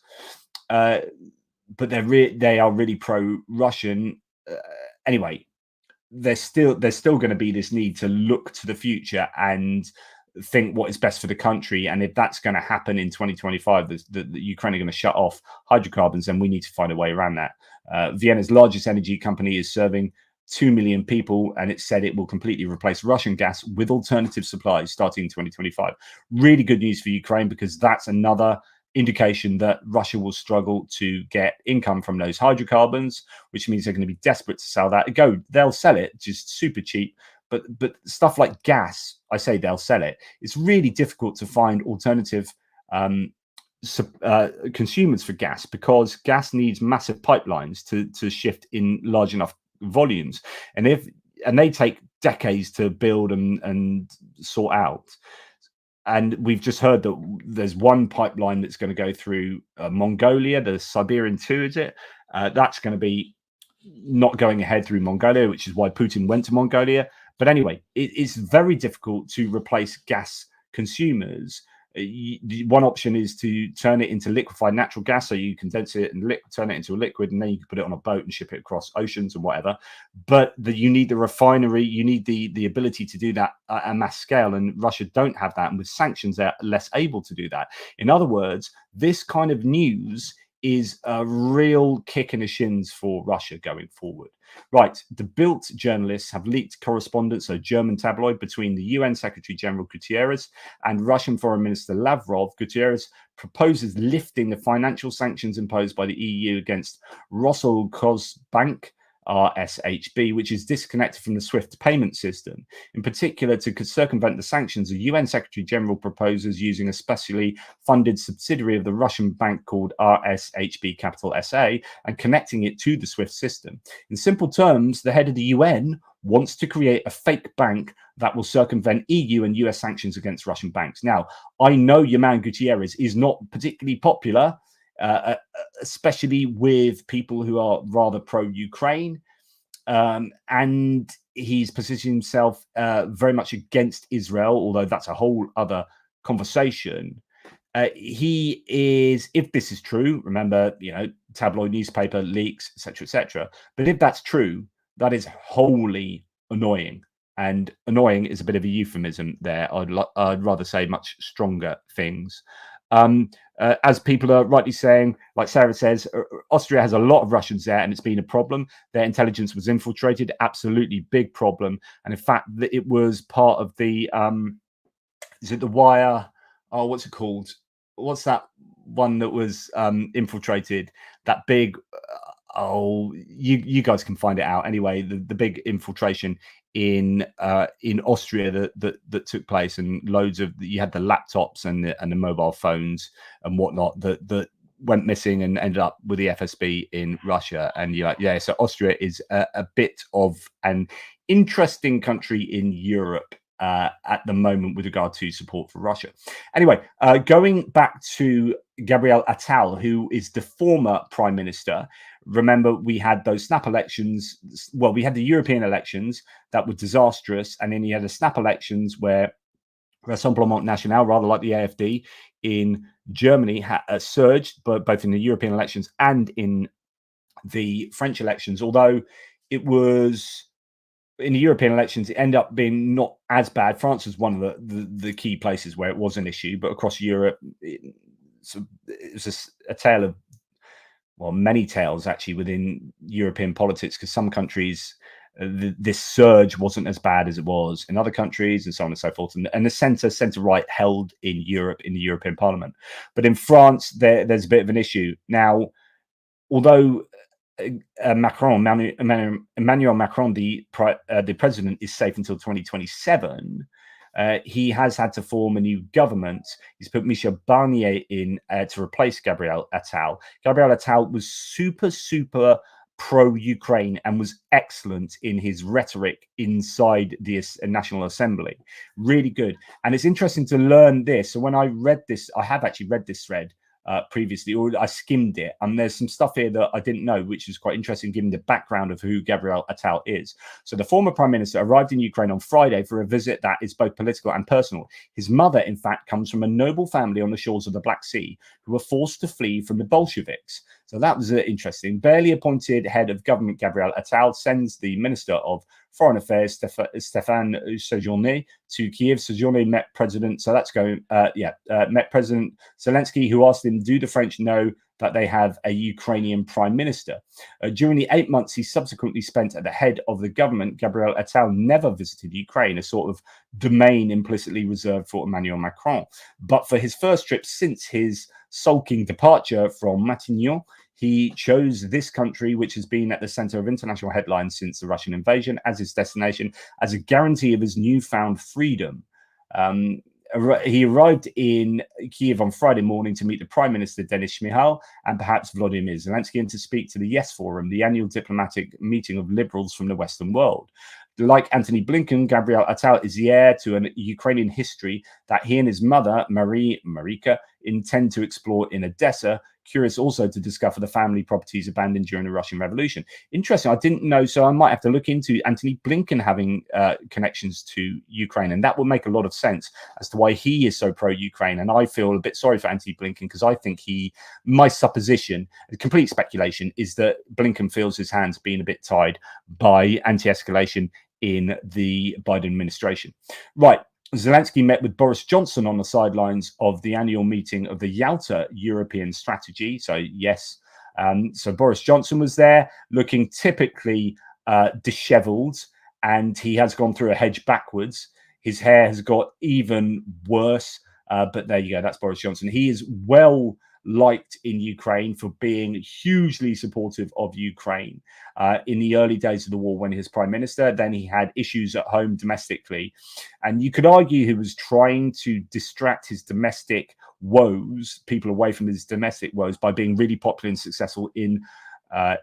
But they are really pro-Russian. Anyway, there's still going to be this need to look to the future and think what is best for the country. And if that's going to happen in 2025, the Ukraine are going to shut off hydrocarbons, then we need to find a way around that. Vienna's largest energy company is serving 2 million people, and it said it will completely replace Russian gas with alternative supplies starting in 2025. Really good news for Ukraine, because that's another indication that Russia will struggle to get income from those hydrocarbons, which means they're going to be desperate to sell that. They'll sell it just super cheap. But stuff like gas, I say they'll sell it. It's really difficult to find alternative consumers for gas, because gas needs massive pipelines to shift in large enough volumes, and they take decades to build and sort out. And we've just heard that there's one pipeline that's going to go through Mongolia, the Siberian 2, is it? That's going to be not going ahead through Mongolia, which is why Putin went to Mongolia. But anyway, it's very difficult to replace gas consumers. One option is to turn it into liquefied natural gas, so you condense it and turn it into a liquid, and then you can put it on a boat and ship it across oceans and whatever. But you need the refinery, you need the ability to do that at a mass scale, and Russia don't have that, and with sanctions they're less able to do that. In other words, this kind of news is a real kick in the shins for Russia going forward. Right, the Bild journalists have leaked correspondence, a German tabloid, between the UN Secretary General Guterres and Russian Foreign Minister Lavrov. Guterres proposes lifting the financial sanctions imposed by the EU against Rosokhozbank, RSHB, which is disconnected from the SWIFT payment system. In particular, to circumvent the sanctions, the UN Secretary General proposes using a specially funded subsidiary of the Russian bank called RSHB capital SA and connecting it to the SWIFT system. In simple terms, the head of the UN wants to create a fake bank that will circumvent EU and US sanctions against Russian banks. Now, I know your man Gutierrez is not particularly popular, especially with people who are rather pro-Ukraine, and he's positioned himself very much against Israel, although that's a whole other conversation. He is, if this is true, remember, tabloid newspaper leaks, etc., but if that's true, that is wholly annoying. And annoying is a bit of a euphemism there. I'd rather say much stronger things. As people are rightly saying, like Sarah says, Austria has a lot of Russians there, and it's been a problem. Their intelligence was infiltrated, absolutely big problem. And in fact, it was part of the, is it the Wire? Oh, what's it called? What's that one that was infiltrated? That big, you guys can find it out. Anyway, the big infiltration in Austria that took place, and loads of, you had the laptops and the mobile phones and whatnot that went missing and ended up with the FSB in Russia. And you're like, yeah, so Austria is a bit of an interesting country in Europe at the moment with regard to support for Russia. Anyway, going back to Gabriel Attal, who is the former prime minister. Remember, we had those snap elections. Well, we had the European elections that were disastrous, and then you had the snap elections where Rassemblement National, rather like the AfD in Germany, surged, both in the European elections and in the French elections. Although it was in the European elections, it ended up being not as bad. France was one of the key places where it was an issue, but across Europe, it was a tale of, well, many tales actually within European politics, because some countries, this surge wasn't as bad as it was in other countries, and so on and so forth. And the centre-right held in Europe, in the European Parliament. But in France, there's a bit of an issue. Now, although Emmanuel Macron, the president, is safe until 2027, he has had to form a new government. He's put Michel Barnier in to replace Gabriel Attal. Gabriel Attal was super pro-Ukraine and was excellent in his rhetoric inside the National Assembly. Really good. And it's interesting to learn this. So when I read this, I have actually read this thread previously, or I skimmed it, and there's some stuff here that I didn't know, which is quite interesting given the background of who Gabriel Attal is. So the former prime minister arrived in Ukraine on Friday for a visit that is both political and personal. His mother, in fact, comes from a noble family on the shores of the Black Sea who were forced to flee from the Bolsheviks. So that was interesting. Barely appointed head of government Gabriel Attal sends the Minister of Foreign Affairs, Stéphane Séjourné, to Kiev. Séjourné met President, so that's going, met President Zelensky, who asked him, do the French know that they have a Ukrainian prime minister? During the 8 months he subsequently spent at the head of the government, Gabriel Attal never visited Ukraine, a sort of domain implicitly reserved for Emmanuel Macron. But for his first trip since his sulking departure from Matignon, he chose this country, which has been at the center of international headlines since the Russian invasion, as his destination, as a guarantee of his newfound freedom. He arrived in Kiev on Friday morning to meet the Prime Minister Denis Shmyhal and perhaps Volodymyr Zelensky, and to speak to the Yes Forum, the annual diplomatic meeting of liberals from the Western world. Like Antony Blinken, Gabriel Attal is the heir to a Ukrainian history that he and his mother, Marika, intend to explore in Odessa. Curious also to discover the family properties abandoned during the Russian Revolution. Interesting, I didn't know, so I might have to look into Antony Blinken having connections to Ukraine, and that would make a lot of sense as to why he is so pro-Ukraine. And I feel a bit sorry for Antony Blinken, because I think my supposition, complete speculation, is that Blinken feels his hands being a bit tied by anti-escalation in the Biden administration. Right. Zelensky met with Boris Johnson on the sidelines of the annual meeting of the Yalta European Strategy. So, yes. So Boris Johnson was there, looking typically disheveled, and he has gone through a hedge backwards. His hair has got even worse. But there you go. That's Boris Johnson. He is well liked in Ukraine for being hugely supportive of Ukraine in the early days of the war when he was prime minister. Then he had issues at home domestically, and you could argue he was trying to distract his domestic woes, people away from his domestic woes, by being really popular and successful in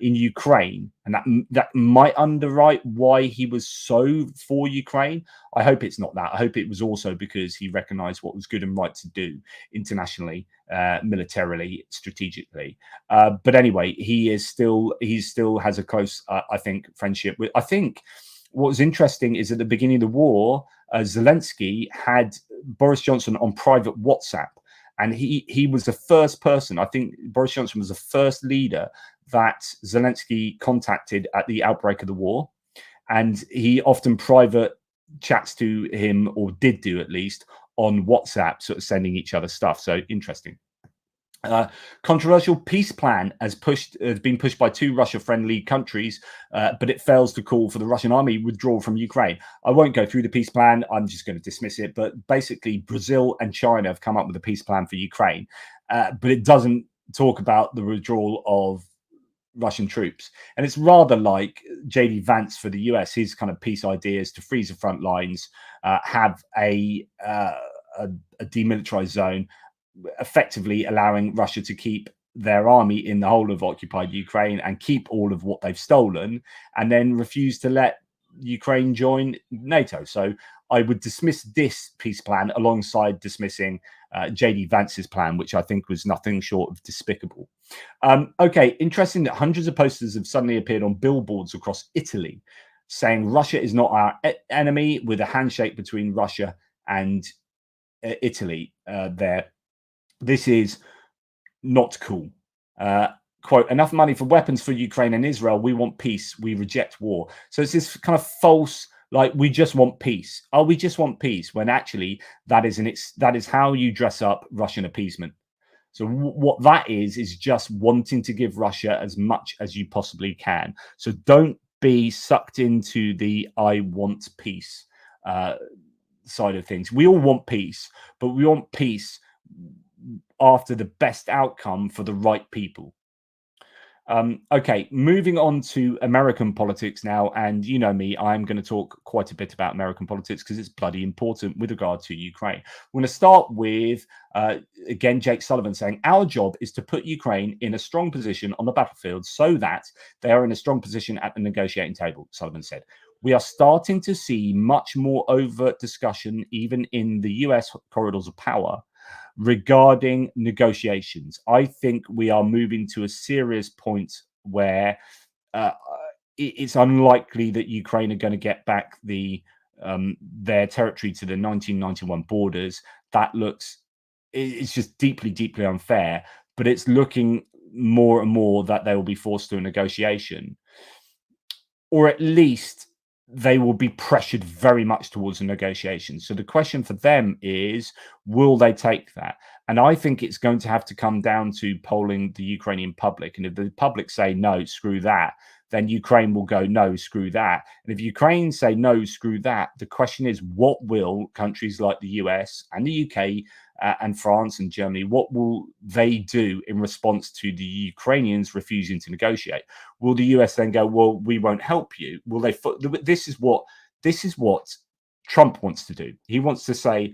Ukraine, and that might underwrite why he was so for Ukraine. I hope it's not that. I hope it was also because he recognized what was good and right to do internationally, militarily, strategically. But anyway, he still has a close, I think, friendship with. I think what was interesting is at the beginning of the war, Zelensky had Boris Johnson on private WhatsApp, and he was the first person. I think Boris Johnson was the first leader that Zelensky contacted at the outbreak of the war, and he often private chats to him, or did do at least, on WhatsApp, sort of sending each other stuff. So interesting. Controversial peace plan has been pushed by two Russia-friendly countries, but it fails to call for the Russian army withdrawal from Ukraine. I won't go through the peace plan. I'm just going to dismiss it. But basically, Brazil and China have come up with a peace plan for Ukraine, but it doesn't talk about the withdrawal of Russian troops. And it's rather like JD Vance for the US. His kind of peace ideas to freeze the front lines, have a demilitarized zone, effectively allowing Russia to keep their army in the whole of occupied Ukraine and keep all of what they've stolen, and then refuse to let Ukraine join NATO. So I would dismiss this peace plan alongside dismissing JD Vance's plan, which I think was nothing short of despicable. Okay, interesting that hundreds of posters have suddenly appeared on billboards across Italy saying Russia is not our enemy, with a handshake between Russia and Italy there. This is not cool. Quote, enough money for weapons for Ukraine and Israel. We want peace. We reject war. So it's this kind of false, like, we just want peace. Oh, we just want peace, when actually that is how you dress up Russian appeasement. So what that is just wanting to give Russia as much as you possibly can. So don't be sucked into the I want peace side of things. We all want peace, but we want peace after the best outcome for the right people. Okay, moving on to American politics now. And you know me, I'm going to talk quite a bit about American politics because it's bloody important with regard to Ukraine. We're going to start with, again, Jake Sullivan saying, our job is to put Ukraine in a strong position on the battlefield so that they are in a strong position at the negotiating table, Sullivan said. We are starting to see much more overt discussion, even in the US corridors of power, regarding negotiations. I think we are moving to a serious point where it's unlikely that Ukraine are going to get back their territory to the 1991 borders. That looks, it's just deeply, deeply unfair. But it's looking more and more that they will be forced to a negotiation, or at least they will be pressured very much towards a negotiation. So the question for them is, will they take that? And I think it's going to have to come down to polling the Ukrainian public. And if the public say, no, screw that, then Ukraine will go, no, screw that. And if Ukraine say, no, screw that, the question is, what will countries like the US and the UK and France and Germany, what will they do in response to the Ukrainians refusing to negotiate? Will the US then go, well, we won't help you? Will they? This is what Trump wants to do. He wants to say,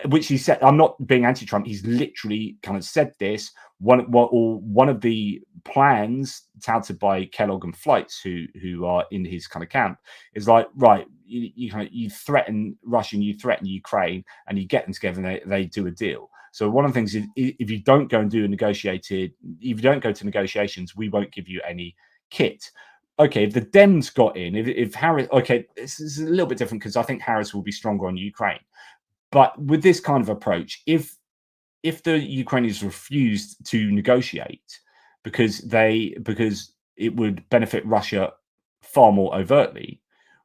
which he said, I'm not being anti-Trump. He's literally kind of said this. One of the plans touted by Kellogg and Flights, who are in his kind of camp, is like, right, you threaten Russia and you threaten Ukraine, and you get them together and they do a deal. So one of the things is, if you don't go and do if you don't go to negotiations, we won't give you any kit. Okay, if the Dems got in, if Harris, okay, this is a little bit different because I think Harris will be stronger on Ukraine. But with this kind of approach, if the Ukrainians refused to negotiate because it would benefit Russia far more overtly,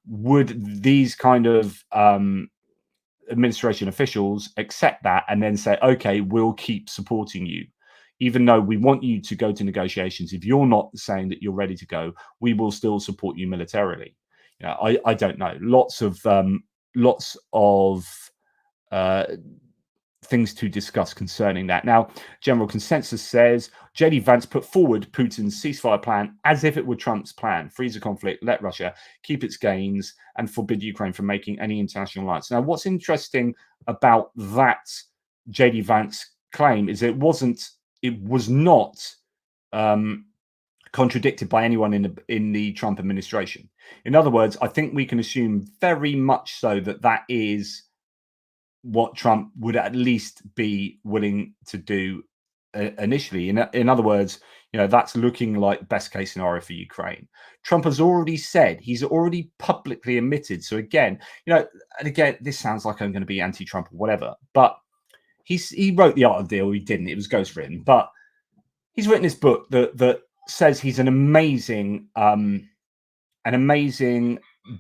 would these kind of administration officials accept that and then say, okay, we'll keep supporting you, even though we want you to go to negotiations? If you're not saying that you're ready to go, we will still support you militarily. I don't know. Lots of things to discuss concerning that. Now, general consensus says JD Vance put forward Putin's ceasefire plan as if it were Trump's plan: freeze the conflict, let Russia keep its gains, and forbid Ukraine from making any international alliance. Now, what's interesting about that JD Vance claim is it was not contradicted by anyone in the Trump administration. In other words, I think we can assume very much so that is what Trump would at least be willing to do initially. In other words, that's looking like best case scenario for Ukraine. Trump has already said, he's already publicly admitted. So again, and again, this sounds like I'm going to be anti-Trump or whatever, but he wrote the art of the deal. He didn't. It was ghostwritten, but he's written this book that says he's an amazing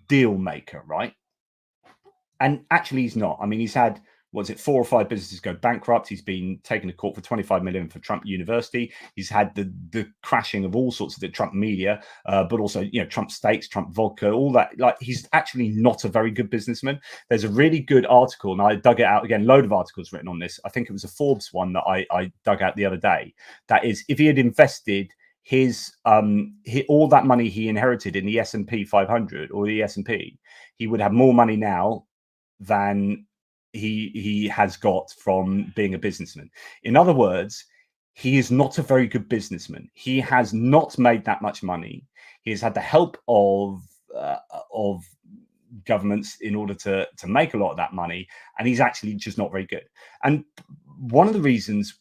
deal maker, right? And actually, he's not. I mean, he's had, 4 or 5 businesses go bankrupt. He's been taken to court for 25 million for Trump University. He's had the crashing of all sorts of the Trump media, but also, Trump steaks, Trump vodka, all that. Like, he's actually not a very good businessman. There's a really good article, and I dug it out again, load of articles written on this. I think it was a Forbes one that I dug out the other day. That is, if he had invested all that money he inherited in the S&P 500 or the S&P, he would have more money now than he has got from being a businessman. In other words, he is not a very good businessman. He has not made that much money. He has had the help of governments in order to make a lot of that money, and he's actually just not very good. And one of the reasons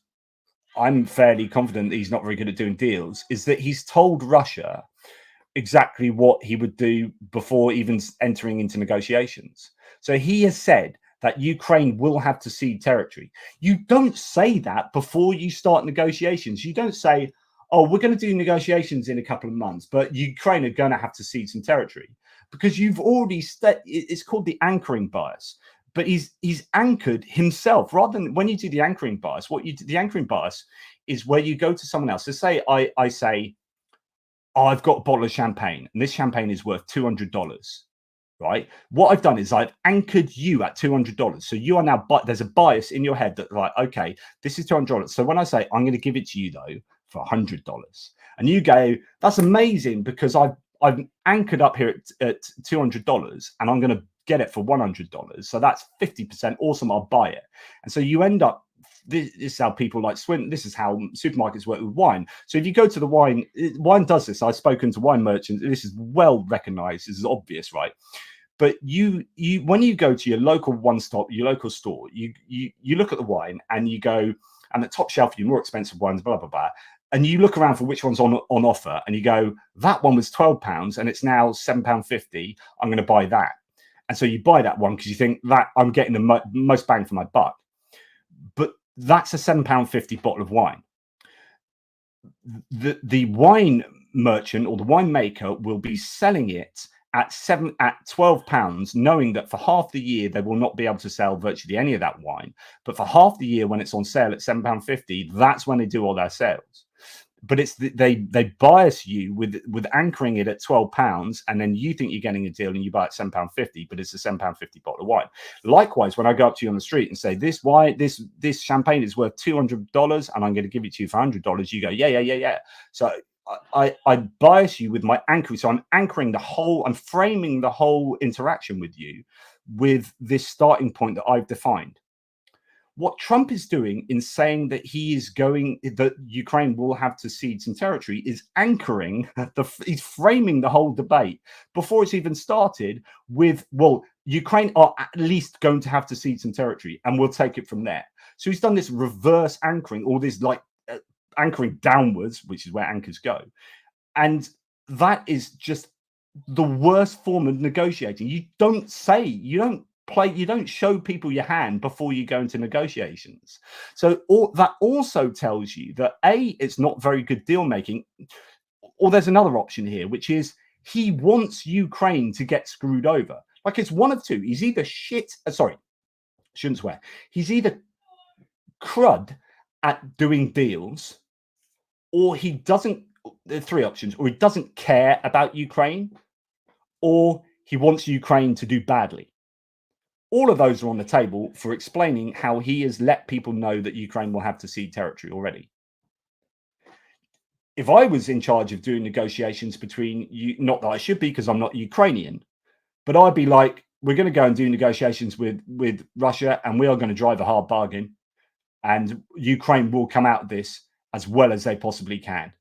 I'm fairly confident that he's not very good at doing deals is that he's told Russia exactly what he would do before even entering into negotiations. So he has said that Ukraine will have to cede territory. You don't say that before you start negotiations. You don't say, oh, we're going to do negotiations in a couple of months, but Ukraine are going to have to cede some territory, because you've already it's called the anchoring bias. But he's anchored himself, rather than when you do the anchoring bias. The anchoring bias is where you go to someone else. So say I say, oh, I've got a bottle of champagne, and this champagne is worth $200. Right? What I've done is I've anchored you at $200. So you are now, there's a bias in your head that, like, okay, this is $200. So when I say I'm going to give it to you though for $100, and you go, that's amazing because I've anchored up here at $200, and I'm going to get it for $100. So that's 50% awesome. I'll buy it. And so you end up, this is how people like swim. This is how supermarkets work with wine. So if you go to the wine does this. I've spoken to wine merchants. This is well recognized. This is obvious, right? But you when you go to your local your local store, you look at the wine and you go, and the top shelf, your more expensive ones, blah blah blah, and you look around for which one's on offer, and you go, that one was £12 and it's now £7.50. I'm going to buy that, and so you buy that one because you think that I'm getting the most bang for my buck. But that's a £7.50 bottle of wine. The wine merchant or the winemaker will be selling it at £12, knowing that for half the year they will not be able to sell virtually any of that wine. But for half the year, when it's on sale at £7.50, that's when they do all their sales. But it's they bias you with anchoring it at £12, and then you think you're getting a deal and you buy it £7.50, but it's a £7.50 bottle of wine. Likewise, when I go up to you on the street and say, this wine, this champagne is worth $200 and I'm going to give it to you for $100, you go, yeah. So I bias you with my anchoring. So I'm framing the whole interaction with you with this starting point that I've defined. What Trump is doing in saying that that Ukraine will have to cede some territory is anchoring he's framing the whole debate before it's even started with, well, Ukraine are at least going to have to cede some territory and we'll take it from there. So he's done this reverse anchoring, or this anchoring downwards, which is where anchors go. And that is just the worst form of negotiating. You don't show people your hand before you go into negotiations. So that also tells you that it's not very good deal making. Or there's another option here, which is he wants Ukraine to get screwed over. Like, it's one of two. He's either shouldn't swear. He's either crud at doing deals, or he doesn't. There are three options: or he doesn't care about Ukraine, or he wants Ukraine to do badly. All of those are on the table for explaining how he has let people know that Ukraine will have to cede territory already. If I was in charge of doing negotiations between you, not that I should be because I'm not Ukrainian, but I'd be like, we're going to go and do negotiations with Russia, and we are going to drive a hard bargain, and Ukraine will come out of this as well as they possibly can.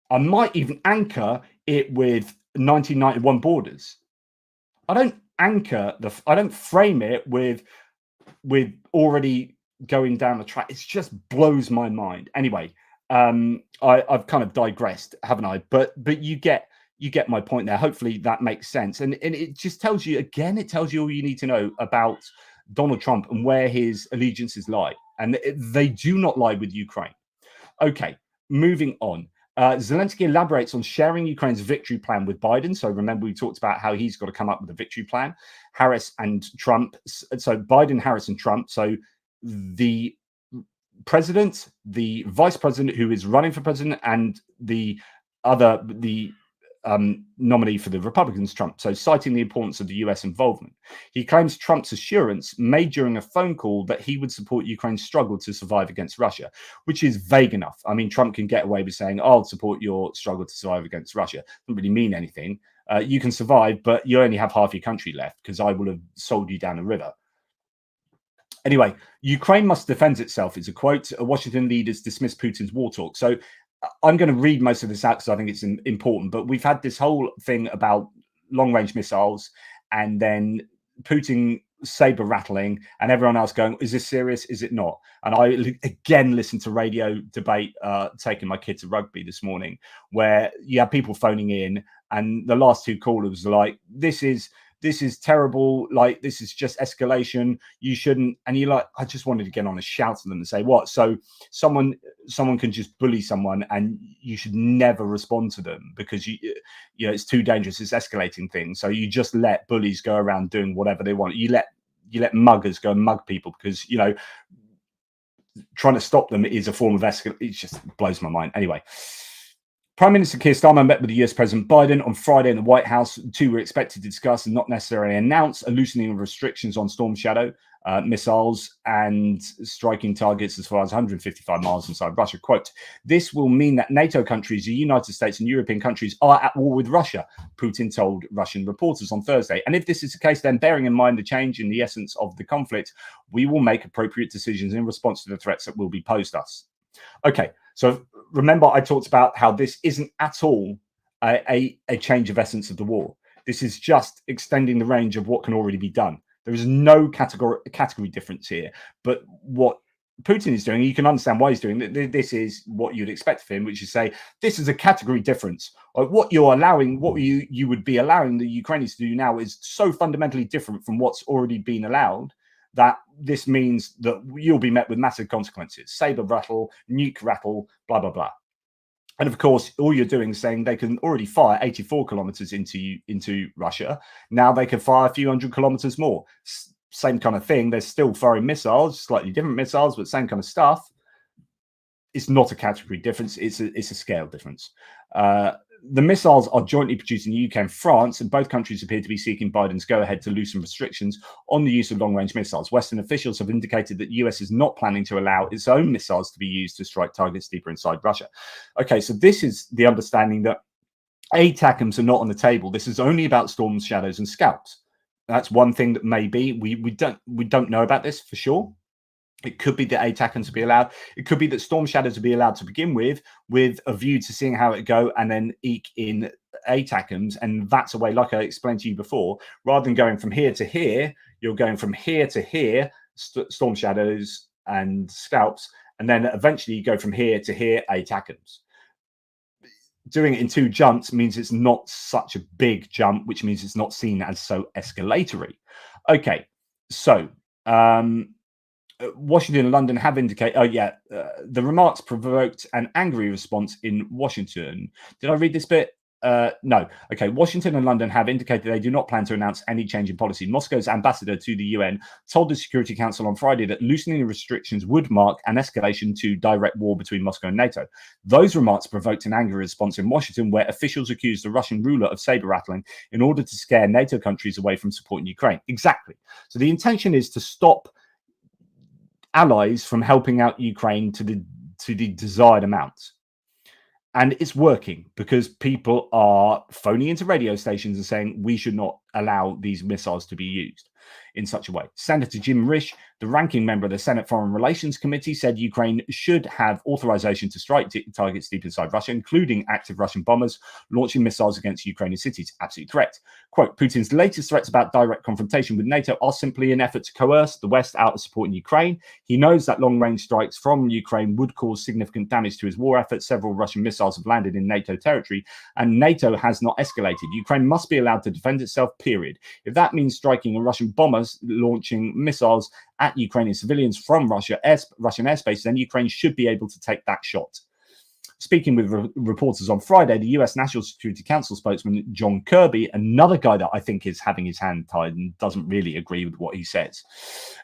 I might even anchor it with 1991 borders. I don't frame it with already going down the track. It just blows my mind. Anyway, I've kind of digressed, haven't I? But you get my point there. Hopefully that makes sense. And it just tells you, again, it tells you all you need to know about Donald Trump and where his allegiances lie. And they do not lie with Ukraine. Okay, moving on. Zelensky elaborates on sharing Ukraine's victory plan with Biden. So remember, we talked about how he's got to come up with a victory plan. Harris and Trump. So Biden, Harris, and Trump. So the president, the vice president who is running for president, and the nominee for the Republicans, Trump. So citing the importance of the US involvement. He claims Trump's assurance made during a phone call that he would support Ukraine's struggle to survive against Russia, which is vague enough. I mean, Trump can get away with saying, I'll support your struggle to survive against Russia. Doesn't really mean anything. You can survive, but you only have half your country left because I will have sold you down the river. Anyway, Ukraine must defend itself is a quote. Washington leaders dismiss Putin's war talk. So I'm going to read most of this out because I think it's important, but we've had this whole thing about long-range missiles and then Putin saber-rattling and everyone else going, is this serious? Is it not? And I again listened to radio debate taking my kids to rugby this morning, where you have people phoning in and the last two callers are like, this is terrible, like this is just escalation, you shouldn't. And you're like, I just wanted to get on and shout at them and say, what? So someone can just bully someone and you should never respond to them because you know it's too dangerous, it's escalating things. So you just let bullies go around doing whatever they want. You let muggers go and mug people because, you know, trying to stop them is a form of escalation. It just blows my mind. Anyway, Prime Minister Keir Starmer met with the US President Biden on Friday in the White House. The two were expected to discuss and not necessarily announce a loosening of restrictions on Storm Shadow missiles and striking targets as far as 155 miles inside Russia. Quote, this will mean that NATO countries, the United States and European countries are at war with Russia, Putin told Russian reporters on Thursday. And if this is the case, then bearing in mind the change in the essence of the conflict, we will make appropriate decisions in response to the threats that will be posed us. Okay, so remember I talked about how this isn't at all a change of essence of the war. This is just extending the range of what can already be done. There is no category difference here. But what Putin is doing, you can understand why he's doing it. This is what you'd expect of him, which is say this is a category difference. Like what you're allowing, what you would be allowing the Ukrainians to do now is so fundamentally different from what's already been allowed that this means that you'll be met with massive consequences. Saber rattle, nuke rattle, blah blah blah. And of course, all you're doing is saying they can already fire 84 kilometers into Russia. Now they can fire a few hundred kilometers more. Same kind of thing. They're still firing missiles, slightly different missiles, but same kind of stuff. It's not a category difference. It's a scale difference. The missiles are jointly produced in the UK and France, and both countries appear to be seeking Biden's go-ahead to loosen restrictions on the use of long-range missiles. Western officials have indicated that the US is not planning to allow its own missiles to be used to strike targets deeper inside Russia. Okay, so this is the understanding that ATACMS are not on the table. This is only about storms, shadows, and scalps. That's one thing that maybe we don't know about this for sure. It could be that ATACMS will be allowed. It could be that storm shadows will be allowed to begin with a view to seeing how it go, and then eke in ATACMS. And that's a way, like I explained to you before, rather than going from here to here, you're going from here to here, storm shadows and scalps, and then eventually you go from here to here, ATACMS. Doing it in two jumps means it's not such a big jump, which means it's not seen as so escalatory. Okay, so Washington and London have indicated, the remarks provoked an angry response in Washington. Did I read this bit? No. Okay. Washington and London have indicated they do not plan to announce any change in policy. Moscow's ambassador to the UN told the Security Council on Friday that loosening the restrictions would mark an escalation to direct war between Moscow and NATO. Those remarks provoked an angry response in Washington, where officials accused the Russian ruler of saber-rattling in order to scare NATO countries away from supporting Ukraine. Exactly. So the intention is to stop allies from helping out Ukraine to the desired amount. And it's working because people are phoning into radio stations and saying we should not allow these missiles to be used in such a way. Senator Jim Risch, the ranking member of the Senate Foreign Relations Committee, said Ukraine should have authorization to strike targets deep inside Russia, including active Russian bombers launching missiles against Ukrainian cities. Absolutely correct. Quote, Putin's latest threats about direct confrontation with NATO are simply an effort to coerce the West out of supporting Ukraine. He knows that long-range strikes from Ukraine would cause significant damage to his war efforts. Several Russian missiles have landed in NATO territory, and NATO has not escalated. Ukraine must be allowed to defend itself, period. If that means striking a Russian bomber launching missiles at Ukrainian civilians from Russian airspace, then Ukraine should be able to take that shot. Speaking with reporters on Friday, the US National Security Council spokesman John Kirby, another guy that I think is having his hand tied and doesn't really agree with what he says,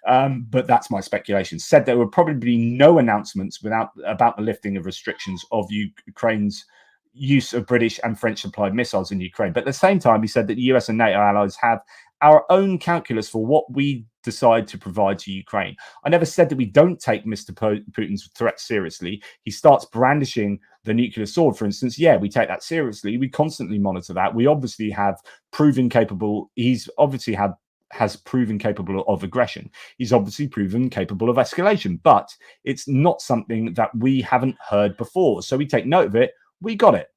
but that's my speculation, said there would probably be no announcements about the lifting of restrictions of Ukraine's use of British and French supplied missiles in Ukraine. But at the same time, he said that the US and NATO allies have our own calculus for what we decide to provide to Ukraine. I never said that we don't take Mr. Putin's threat seriously. He starts brandishing the nuclear sword, for instance. Yeah, we take that seriously. We constantly monitor that. We obviously have proven capable. He's obviously has proven capable of aggression. He's obviously proven capable of escalation, but it's not something that we haven't heard before. So we take note of it. We got it.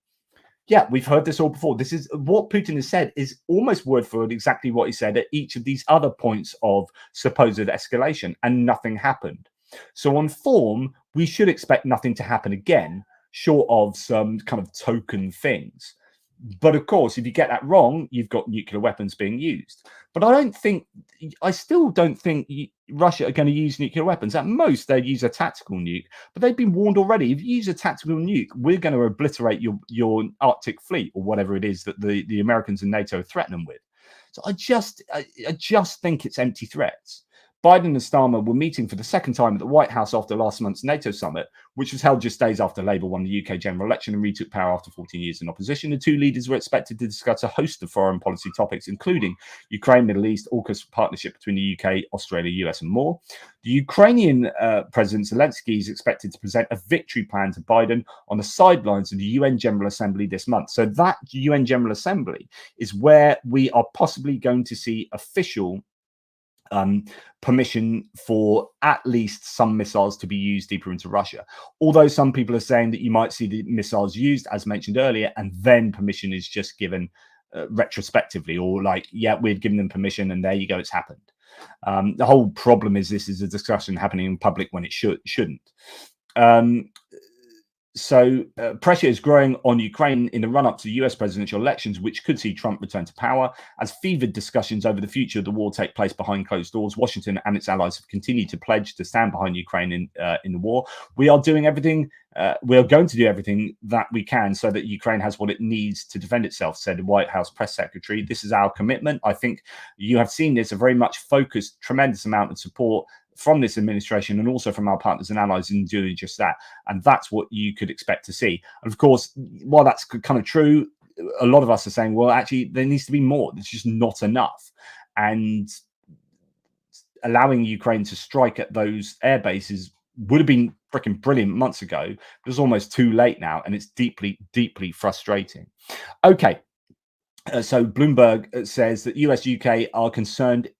Yeah, we've heard this all before. This is what Putin has said is almost word for word exactly what he said at each of these other points of supposed escalation, and nothing happened. So on form, we should expect nothing to happen again, short of some kind of token things. But of course, if you get that wrong, you've got nuclear weapons being used. But I still don't think Russia are going to use nuclear weapons. At most, they'd use a tactical nuke. But they've been warned already. If you use a tactical nuke, we're going to obliterate your Arctic fleet or whatever it is that the Americans and NATO threaten them with. So I just think it's empty threats. Biden and Starmer were meeting for the second time at the White House after last month's NATO summit, which was held just days after Labour won the UK general election and retook power after 14 years in opposition. The two leaders were expected to discuss a host of foreign policy topics, including Ukraine, Middle East, AUKUS partnership between the UK, Australia, US, and more. The Ukrainian President Zelensky is expected to present a victory plan to Biden on the sidelines of the UN General Assembly this month. So that UN General Assembly is where we are possibly going to see official permission for at least some missiles to be used deeper into Russia. Although some people are saying that you might see the missiles used, as mentioned earlier, and then permission is just given retrospectively, or like, yeah, we'd given them permission and there you go, it's happened. The whole problem is this is a discussion happening in public when it shouldn't. So pressure is growing on Ukraine in the run-up to the US presidential elections, which could see Trump return to power. As fevered discussions over the future of the war take place behind closed doors, Washington and its allies have continued to pledge to stand behind Ukraine in the war. We are doing everything. We are going to do everything that we can so that Ukraine has what it needs to defend itself, said the White House press secretary. This is our commitment. I think you have seen this, a very much focused, tremendous amount of support from this administration and also from our partners and allies in doing just that. And that's what you could expect to see. And of course, while that's kind of true, a lot of us are saying, well, actually, there needs to be more. It's just not enough. And allowing Ukraine to strike at those air bases would have been freaking brilliant months ago. But it's almost too late now. And it's deeply, deeply frustrating. Okay. So Bloomberg says that US, UK are concerned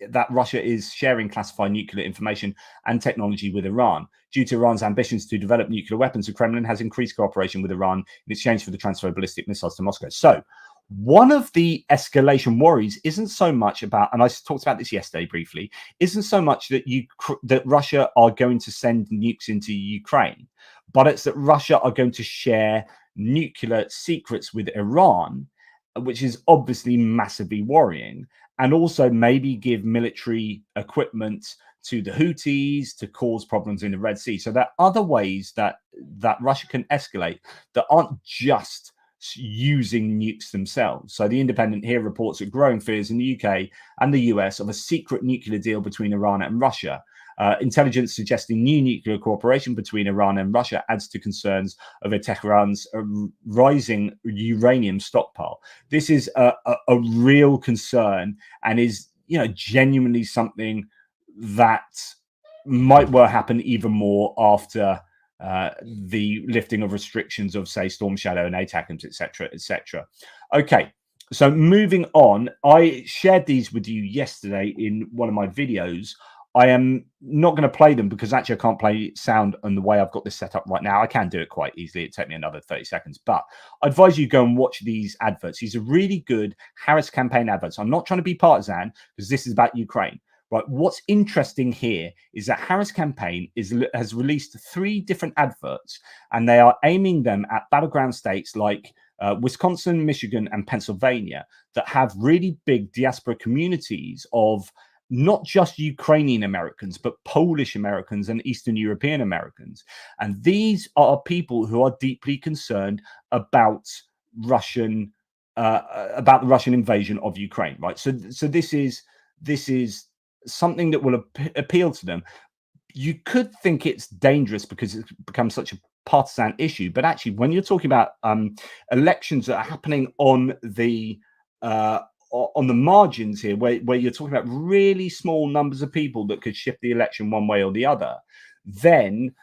that Russia is sharing classified nuclear information and technology with Iran. Due to Iran's ambitions to develop nuclear weapons, the Kremlin has increased cooperation with Iran in exchange for the transfer of ballistic missiles to Moscow. So one of the escalation worries isn't so much about, and I talked about this yesterday briefly, isn't so much that that Russia are going to send nukes into Ukraine, but it's that Russia are going to share nuclear secrets with Iran, which is obviously massively worrying, and also maybe give military equipment to the Houthis to cause problems in the Red Sea. So there are other ways that Russia can escalate that aren't just using nukes themselves. So the Independent here reports that growing fears in the UK and the US of a secret nuclear deal between Iran and Russia. Intelligence suggesting new nuclear cooperation between Iran and Russia adds to concerns over Tehran's rising uranium stockpile. This is a real concern and is, genuinely something that might well happen even more after the lifting of restrictions of, say, Storm Shadow and ATACMS, etc., etc. Okay, so moving on, I shared these with you yesterday in one of my videos. I am not going to play them because actually I can't play sound on the way I've got this set up right now. I can do it quite easily. It'd take me another 30 seconds, but I advise you go and watch these adverts. These are really good Harris campaign adverts. I'm not trying to be partisan because this is about Ukraine. Right. What's interesting here is that Harris campaign has released 3 different adverts, and they are aiming them at battleground states like Wisconsin, Michigan, and Pennsylvania that have really big diaspora communities of not just Ukrainian Americans, but Polish Americans and Eastern European Americans. And these are people who are deeply concerned about the Russian invasion of Ukraine. Right. So this is something that will appeal to them. You could think it's dangerous because it's become such a partisan issue, but actually, when you're talking about elections that are happening on the margins here, where you're talking about really small numbers of people that could shift the election one way or the other, then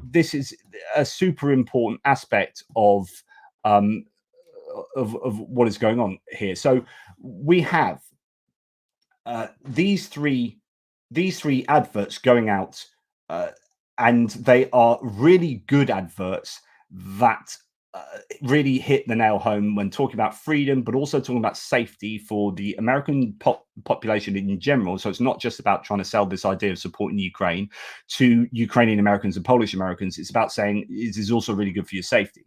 this is a super important aspect of what is going on here. So we have these three adverts going out, and they are really good adverts that really hit the nail home when talking about freedom, but also talking about safety for the American population in general. So it's not just about trying to sell this idea of supporting Ukraine to Ukrainian Americans and Polish Americans. It's about saying it is also really good for your safety.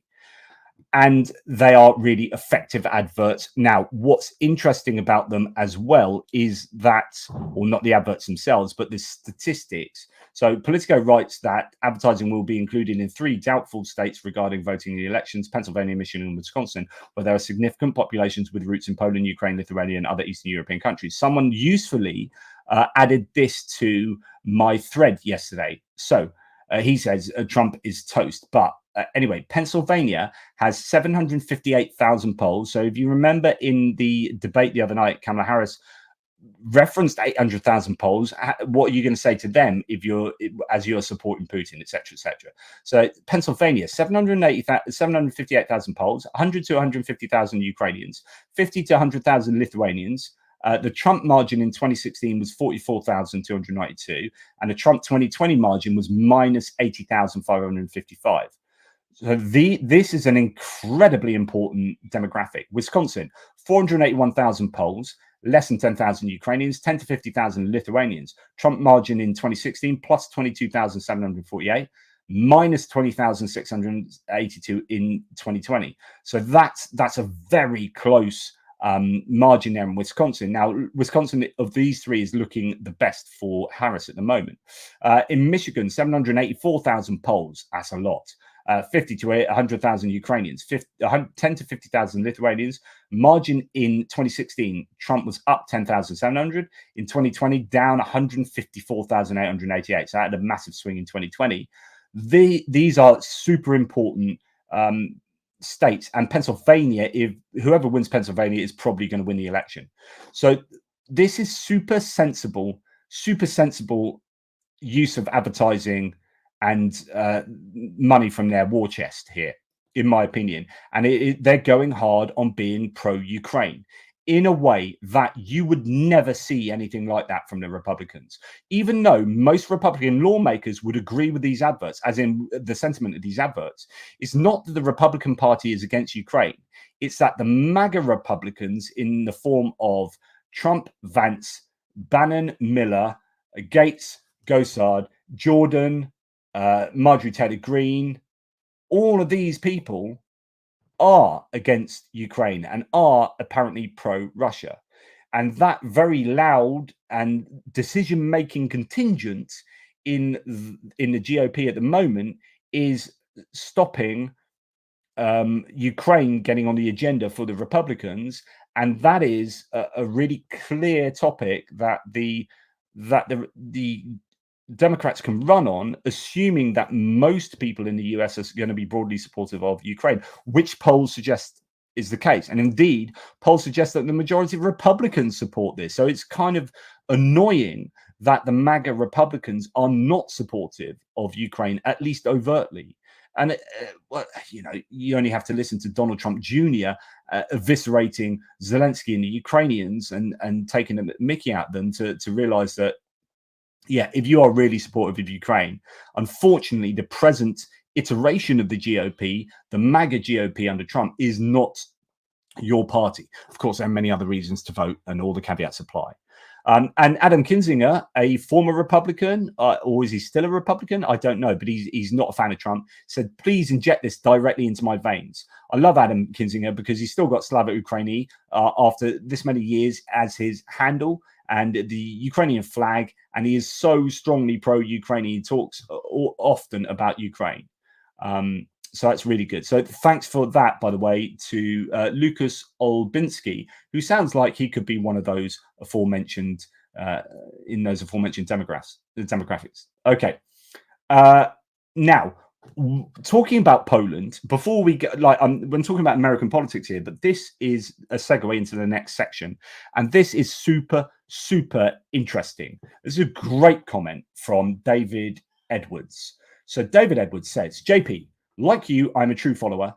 And they are really effective adverts. Now, what's interesting about them as well is that, or not the adverts themselves, but the statistics. So Politico writes that advertising will be included in 3 doubtful states regarding voting in the elections: Pennsylvania, Michigan, and Wisconsin, where there are significant populations with roots in Poland, Ukraine, Lithuania, and other Eastern European countries. Someone usefully added this to my thread yesterday. So he says Trump is toast, but anyway, Pennsylvania has 758,000 polls. So if you remember in the debate the other night, Kamala Harris referenced 800,000 polls. What are you going to say to them as you're supporting Putin, etc., etc.? So Pennsylvania, 758,000 polls, 100 to 150,000 Ukrainians, 50 to 100,000 Lithuanians. The Trump margin in 2016 was 44,292, and the Trump 2020 margin was minus 80,555. So this is an incredibly important demographic. Wisconsin, 481,000 Poles, less than 10,000 Ukrainians, 10 to 50,000 Lithuanians. Trump margin in 2016 plus 22,748, minus 20,682 in 2020. So that's a very close margin there in Wisconsin. Now, Wisconsin of these three is looking the best for Harris at the moment. In Michigan, 784,000 Poles. That's a lot. 50 to 100,000 Ukrainians, 10 to 50,000 Lithuanians. Margin in 2016, Trump was up 10,700. In 2020, down 154,888. So that had a massive swing in 2020. These are super important states, and Pennsylvania, if whoever wins Pennsylvania is probably going to win the election. So this is super sensible use of advertising and money from their war chest here, in my opinion. And they're going hard on being pro-Ukraine in a way that you would never see anything like that from the Republicans, even though most Republican lawmakers would agree with these adverts, as in the sentiment of these adverts. It's not that the Republican Party is against Ukraine. It's that the MAGA Republicans, in the form of Trump, Vance, Bannon, Miller, Gates, Gosard, Jordan, Marjorie Taylor Greene, all of these people are against Ukraine and are apparently pro-Russia. And that very loud and decision-making contingent in the GOP at the moment is stopping Ukraine getting on the agenda for the Republicans. And that is a really clear topic that the Democrats can run on, assuming that most people in the US are going to be broadly supportive of Ukraine, which polls suggest is the case. And indeed, polls suggest that the majority of Republicans support this. So it's kind of annoying that the MAGA Republicans are not supportive of Ukraine, at least overtly. And, well, you know, you only have to listen to Donald Trump Jr. Eviscerating Zelensky and the Ukrainians and taking a mickey at them to realize that, yeah, if you are really supportive of Ukraine, unfortunately, the present iteration of the GOP, the MAGA GOP under Trump, is not your party. Of course, there are many other reasons to vote, and all the caveats apply. And Adam Kinzinger, a former Republican, or is he still a Republican? I don't know, but he's not a fan of Trump, said, please inject this directly into my veins. I love Adam Kinzinger because he's still got Slava Ukraini after this many years as his handle, and the Ukrainian flag, and he is so strongly pro-Ukrainian. He talks often about Ukraine. So that's really good. So thanks for that, by the way, to Lucas Olbinski, who sounds like he could be one of those aforementioned in those aforementioned demographics. Okay. Now, talking about Poland, before we get, like, I'm talking about American politics here, but this is a segue into the next section, and this is super interesting. This is a great comment from David Edwards. So David Edwards says, JP, like you, I'm a true follower.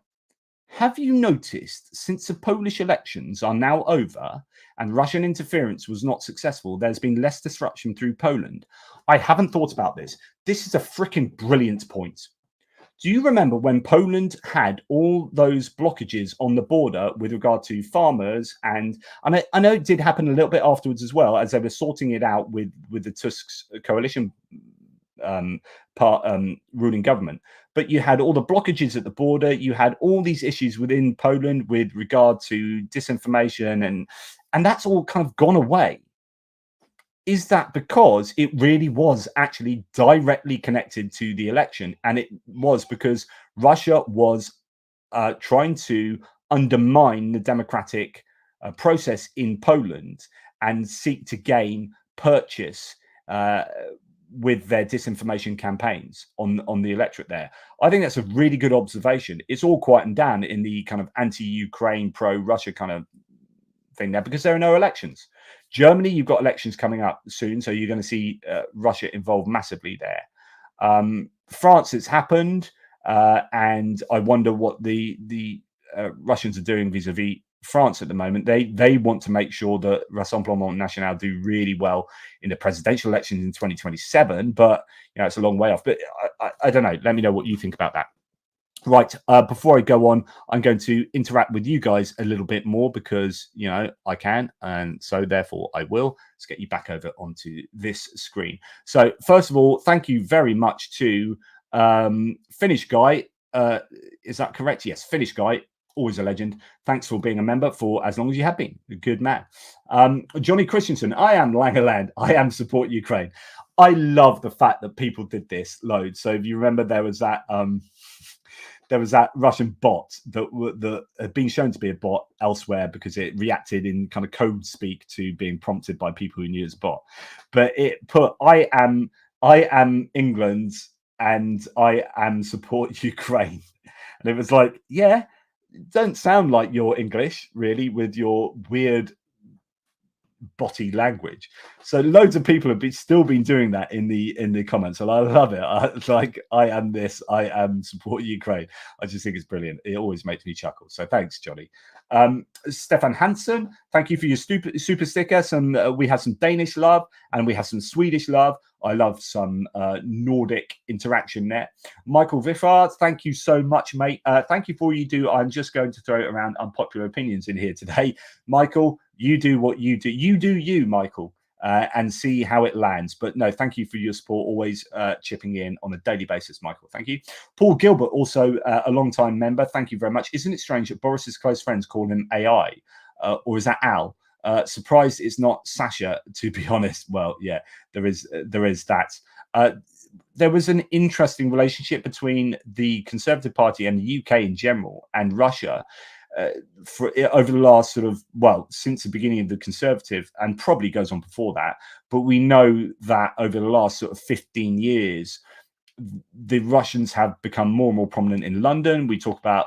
Have you noticed since the Polish elections are now over and Russian interference was not successful, there's been less disruption through Poland? I haven't thought about this. This is a freaking brilliant point. Do you remember when Poland had all those blockages on the border with regard to farmers? And I know it did happen a little bit afterwards as well, as they were sorting it out with the Tusk's coalition ruling government. But you had all the blockages at the border. You had all these issues within Poland with regard to disinformation, and that's all kind of gone away. Is that because it really was actually directly connected to the election? And it was because Russia was trying to undermine the democratic process in Poland and seek to gain purchase with their disinformation campaigns on the electorate there. I think that's a really good observation. It's all quietened down in the kind of anti-Ukraine, pro-Russia kind of thing there because there are no elections. Germany, you've got elections coming up soon, so you're going to see Russia involved massively there. France, it's happened, and I wonder what the Russians are doing vis-a-vis France at the moment. They want to make sure that Rassemblement National do really well in the presidential elections in 2027, but you know it's a long way off. But I don't know. Let me know what you think about that. Right, before I go on, I'm going to interact with you guys a little bit more because, you know, I can, and so therefore I will. Let's get you back over onto this screen. So first of all, thank you very much to Finnish Guy. Is that correct? Yes, Finnish Guy, always a legend. Thanks for being a member for as long as you have been. A good man. Johnny Christensen, I am Langerland. I am support Ukraine. I love the fact that people did this loads. So if you remember, there was that Russian bot that had been shown to be a bot elsewhere because it reacted in kind of code speak to being prompted by people who knew it's a bot. But it put I am England and I am support Ukraine. And it was like, yeah, don't sound like you're English, really, with your weird botty language. So loads of people have still been doing that in the comments, and I love it. It's like, I am this, I am support Ukraine. I just think it's brilliant. It always makes me chuckle. So thanks, Johnny. Stefan Hansen, thank you for your super sticker. We have some Danish love and we have some Swedish love. I love some Nordic interaction there. Michael Viffard, thank you so much, mate. Thank you for all you do. I'm just going to throw around unpopular opinions in here today. Michael, you do what you do. You do you, Michael, and see how it lands. But no, thank you for your support, always chipping in on a daily basis, Michael. Thank you. Paul Gilbert, also a long-time member. Thank you very much. Isn't it strange that Boris's close friends call him AI? Or is that Al? Surprised it's not Sasha, to be honest. Well, yeah, there is that. There was an interesting relationship between the Conservative Party and the UK in general and Russia over the last since the beginning of the Conservative, and probably goes on before that. But we know that over the last sort of 15 years, the Russians have become more and more prominent in London. We talk about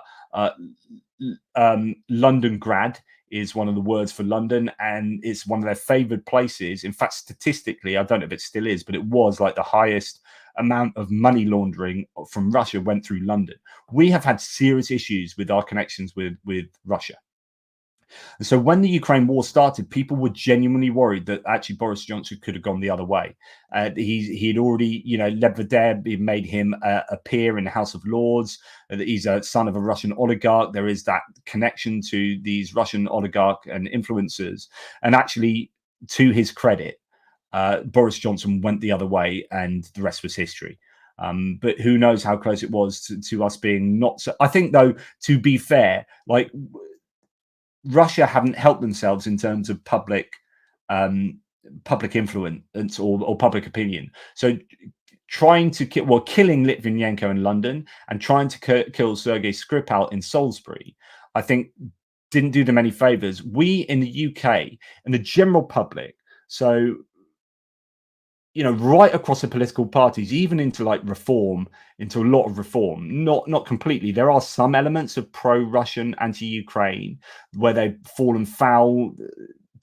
Londongrad is one of the words for London, and it's one of their favored places. In fact, statistically, I don't know if it still is, but it was like the highest amount of money laundering from Russia went through London. We have had serious issues with our connections with Russia. And so when the Ukraine war started, people were genuinely worried that actually Boris Johnson could have gone the other way. He'd already, led the dead, made him a peer in the House of Lords. He's a son of a Russian oligarch. There is that connection to these Russian oligarch and influencers. And actually, to his credit, Boris Johnson went the other way, and the rest was history. But who knows how close it was to us being not so. I think, though, to be fair, like, Russia haven't helped themselves in terms of public influence or public opinion. So trying to killing Litvinenko in London and trying to kill Sergei Skripal in Salisbury, I think, didn't do them any favors. We in the UK and the general public, so right across the political parties, even into like reform, into a lot of reform, not completely. There are some elements of pro-Russian, anti-Ukraine where they've fallen foul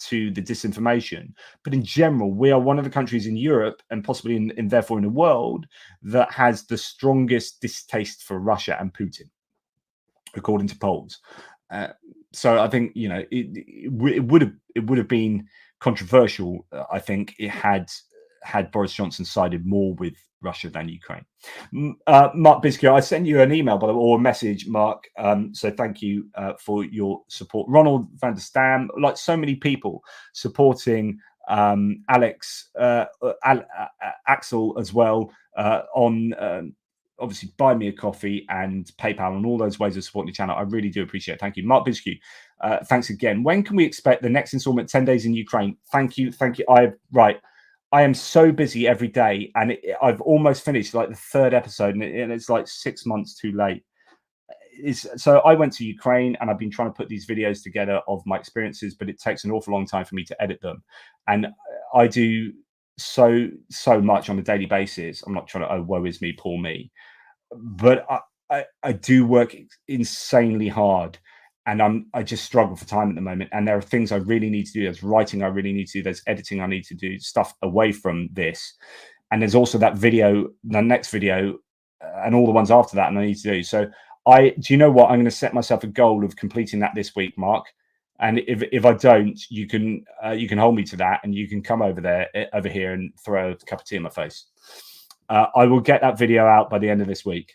to the disinformation. But in general, we are one of the countries in Europe and possibly and therefore in the world that has the strongest distaste for Russia and Putin, according to polls. So I think it would have been controversial. I think it had Boris Johnson sided more with Russia than Ukraine. Mark Biscuit, I sent you an email, by the way, or a message, Mark. So thank you for your support. Ronald van der Stam, like so many people supporting Alex, Axel as well on obviously buy me a coffee and PayPal and all those ways of supporting the channel. I really do appreciate it. Thank you. Mark Biscuit, thanks again. When can we expect the next installment, 10 days in Ukraine? Thank you. I am so busy every day, and I've almost finished like the third episode, and it's like 6 months too late. So I went to Ukraine, and I've been trying to put these videos together of my experiences, but it takes an awful long time for me to edit them. And I do so much on a daily basis. I'm not trying to, oh, woe is me, poor me. But I do work insanely hard. And I just struggle for time at the moment. And there are things I really need to do. There's writing I really need to do. There's editing I need to do, stuff away from this. And there's also that video, the next video, and all the ones after that, and I need to do. So do you know what? I'm going to set myself a goal of completing that this week, Mark. And if I don't, you can hold me to that, and you can come over here and throw a cup of tea in my face. I will get that video out by the end of this week.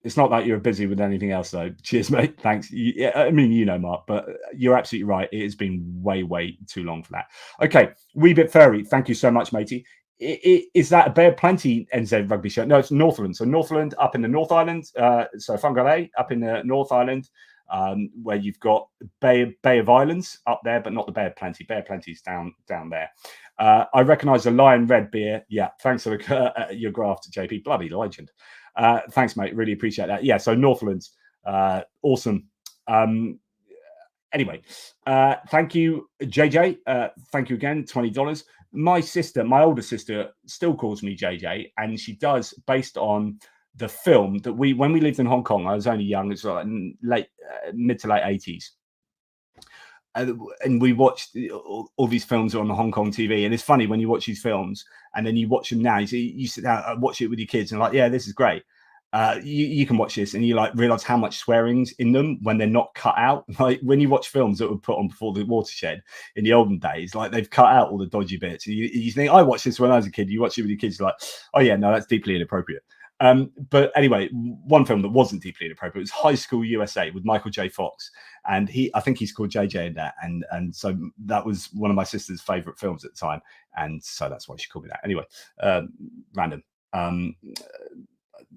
It's not like you're busy with anything else, though. Cheers, mate. Thanks. Yeah, I mean, you know, Mark, but you're absolutely right. It has been way, way too long for that. Okay, wee bit furry. Thank you so much, matey. Is that a Bear Plenty NZ rugby show? No, it's Northland. So Northland up in the North Island. So Whangarei up in the North Island, where you've got Bay of Islands up there, but not the Bear Plenty. Bear Plenty's down there. I recognise the Lion Red beer. Yeah, thanks for your graft, JP. Bloody legend. Thanks, mate. Really appreciate that. Yeah, so Northlands, awesome. Anyway, thank you, JJ. Thank you again, $20. My sister, my older sister, still calls me JJ, and she does based on the film that when we lived in Hong Kong. I was only young, it's like mid to late 80s. And we watched all these films on the Hong Kong TV, and it's funny when you watch these films and then you watch them now. You sit down and watch it with your kids, and like, yeah, this is great. You can watch this and you like realize how much swearing's in them when they're not cut out. Like when you watch films that were put on before the watershed in the olden days, like they've cut out all the dodgy bits. And you think, I watched this when I was a kid. You watch it with your kids, you're like, oh yeah, no, that's deeply inappropriate. But anyway, one film that wasn't deeply inappropriate was High School USA with Michael J. Fox, and I think he's called JJ in that, and so that was one of my sister's favorite films at the time, and so that's why she called me that. Anyway, random.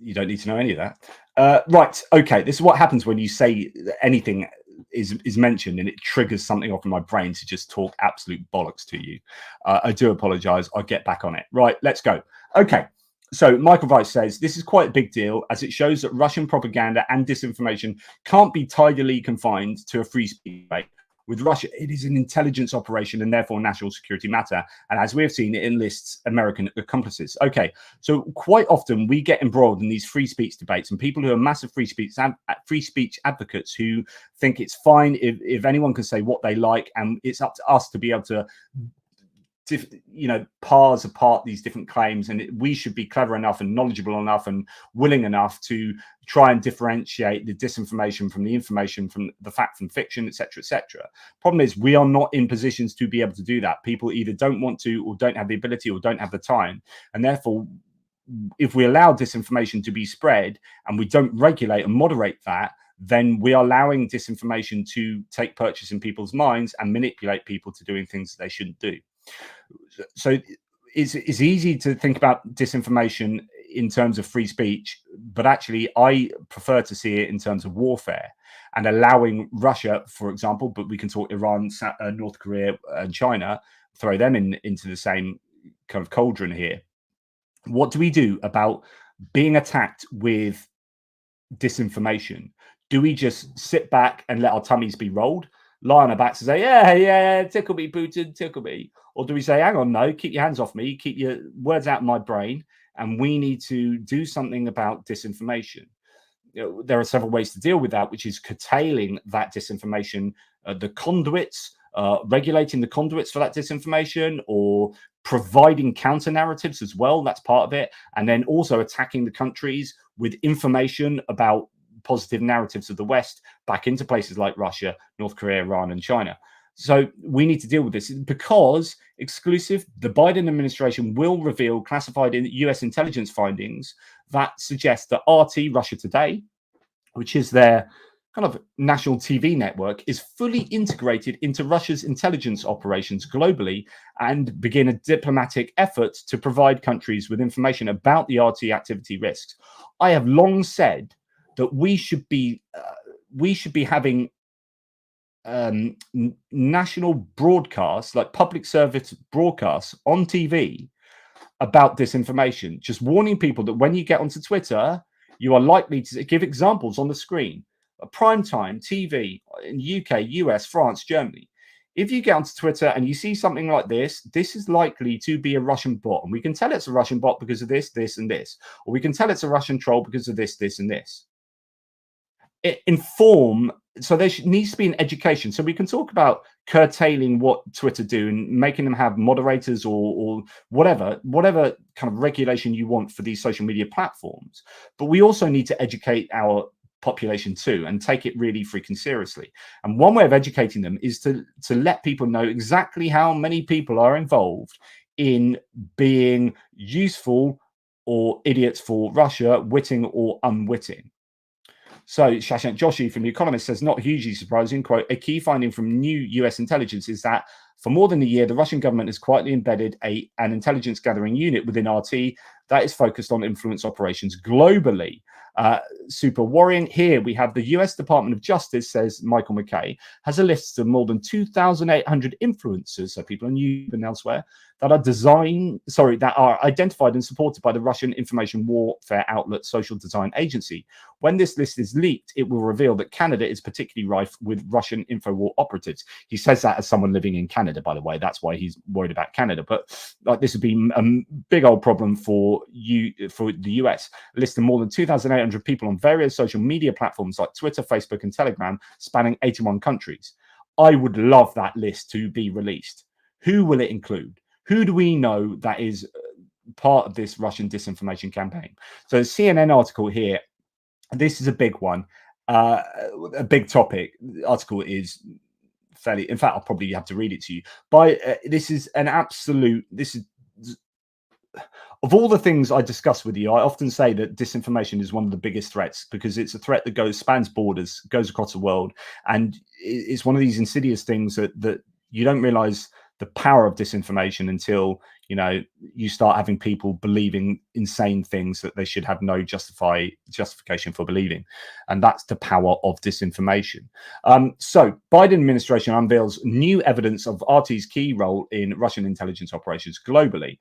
You don't need to know any of that. Right, okay. This is what happens when you say anything is mentioned and it triggers something off in my brain to just talk absolute bollocks to you. I do apologize. I'll get back on it. Right, let's go. Okay. So Michael Weiss says, this is quite a big deal as it shows that Russian propaganda and disinformation can't be tidily confined to a free speech debate. With Russia, it is an intelligence operation and therefore national security matter. And as we have seen, it enlists American accomplices. Okay, so quite often we get embroiled in these free speech debates, and people who are massive free speech advocates who think it's fine if anyone can say what they like, and it's up to us to be able to parse apart these different claims, and we should be clever enough and knowledgeable enough and willing enough to try and differentiate the disinformation from the information, from the fact from fiction, etc., etc. Problem is, we are not in positions to be able to do that. People either don't want to, or don't have the ability, or don't have the time, and therefore if we allow disinformation to be spread and we don't regulate and moderate that, then we are allowing disinformation to take purchase in people's minds and manipulate people to doing things they shouldn't do. So it's easy to think about disinformation in terms of free speech, but actually I prefer to see it in terms of warfare and allowing Russia, for example, but we can talk Iran, North Korea and China, throw them into the same kind of cauldron here. What do we do about being attacked with disinformation? Do we just sit back and let our tummies be rolled, lie on our backs and say, yeah, tickle me, Putin, tickle me? Or do we say, hang on, no, keep your hands off me, keep your words out of my brain, and we need to do something about disinformation? There are several ways to deal with that, which is curtailing that disinformation, the conduits, regulating the conduits for that disinformation, or providing counter narratives as well. That's part of it. And then also attacking the countries with information about positive narratives of the West back into places like Russia, North Korea, Iran, and China. So we need to deal with this because the Biden administration will reveal classified US intelligence findings that suggest that RT, Russia Today, which is their kind of national TV network, is fully integrated into Russia's intelligence operations globally and begin a diplomatic effort to provide countries with information about the RT activity risks. I have long said that we should be having national broadcasts, like public service broadcasts on TV about disinformation, just warning people that when you get onto Twitter, you are likely to give examples on the screen. Primetime TV in UK, US, France, Germany. If you get onto Twitter and you see something like this is likely to be a Russian bot. And we can tell it's a Russian bot because of this, this, and this. Or we can tell it's a Russian troll because of this, this, and this. So there needs to be an education. So we can talk about curtailing what Twitter do and making them have moderators or whatever kind of regulation you want for these social media platforms. But we also need to educate our population too and take it really freaking seriously. And one way of educating them is to let people know exactly how many people are involved in being useful or idiots for Russia, witting or unwitting. So Shashank Joshi from The Economist says, not hugely surprising, quote, a key finding from new US intelligence is that for more than a year, the Russian government has quietly embedded an intelligence gathering unit within RT that is focused on influence operations globally. Super worrying. Here we have the US Department of Justice, says Michael McKay, has a list of more than 2,800 influencers, so people on YouTube and elsewhere, that are identified and supported by the Russian information warfare outlet Social Design Agency. When this list is leaked, it will reveal that Canada is particularly rife with Russian infowar operatives. He says that as someone living in Canada, by the way. That's why he's worried about Canada. But this would be a big old problem for the US. A list of more than 2,800 people on various social media platforms like Twitter, Facebook, and Telegram, spanning 81 countries. I would love that list to be released. Who will it include? Who do we know that is part of this Russian disinformation campaign? So the CNN article here, this is a big one, a big topic. The article is fairly, in fact, I'll probably have to read it to you. This is an absolute, of all the things I discuss with you, I often say that disinformation is one of the biggest threats because it's a threat that spans borders, goes across the world. And it's one of these insidious things that you don't realize the power of disinformation until you start having people believing insane things that they should have no justification for believing, and that's the power of disinformation. So Biden administration unveils new evidence of RT's key role in Russian intelligence operations globally.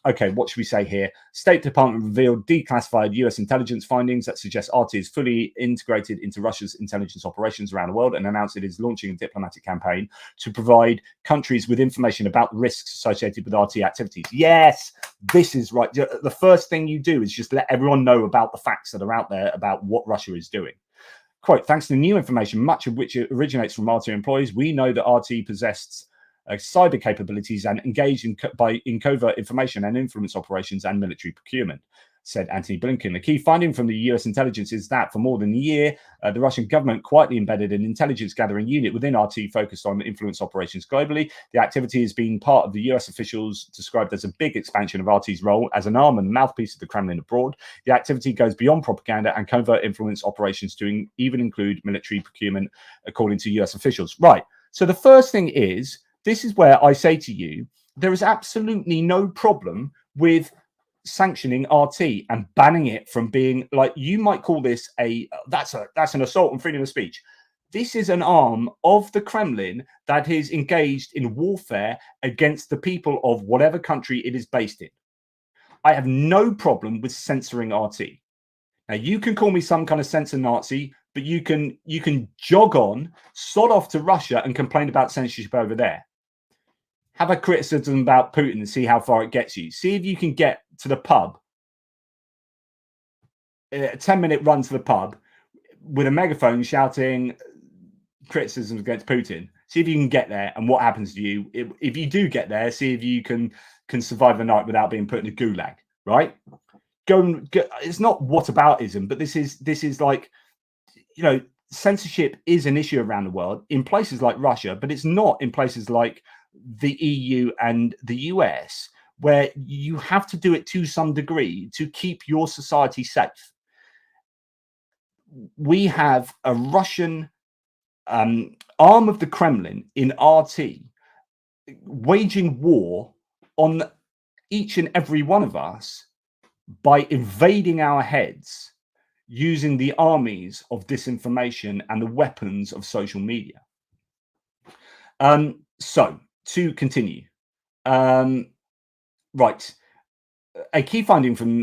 Okay, what should we say here? State Department revealed declassified US intelligence findings that suggest RT is fully integrated into Russia's intelligence operations around the world, and announced it is launching a diplomatic campaign to provide countries with information about risks associated with RT activities. Yes, this is right. The first thing you do is just let everyone know about the facts that are out there about what Russia is doing. Quote, thanks to new information, much of which originates from RT employees, we know that RT possessed cyber capabilities and engaged in covert information and influence operations and military procurement, said Antony Blinken. The key finding from the US intelligence is that for more than a year, the Russian government quietly embedded an intelligence gathering unit within RT focused on influence operations globally. The activity has been part of the US officials described as a big expansion of RT's role as an arm and mouthpiece of the Kremlin abroad. The activity goes beyond propaganda and covert influence operations to even include military procurement, according to US officials. Right. So the first thing is, this is where I say to you, there is absolutely no problem with sanctioning RT and banning it from being, like, you might call this that's an assault on freedom of speech. This is an arm of the Kremlin that is engaged in warfare against the people of whatever country it is based in. I have no problem with censoring RT. Now, you can call me some kind of censor Nazi, but you can jog on, sod off to Russia and complain about censorship over there. Have a criticism about Putin and see how far it gets you. See if you can get to the pub, a 10-minute run to the pub with a megaphone shouting criticisms against Putin. See if you can get there and what happens to you. If you do get there, see if you can survive the night without being put in a gulag, right? Go. It's not whataboutism, but this is like, censorship is an issue around the world in places like Russia, but it's not in places like the EU and the US, where you have to do it to some degree to keep your society safe. We have a Russian arm of the Kremlin in RT waging war on each and every one of us by invading our heads using the armies of disinformation and the weapons of social media. So to continue, right, a key finding from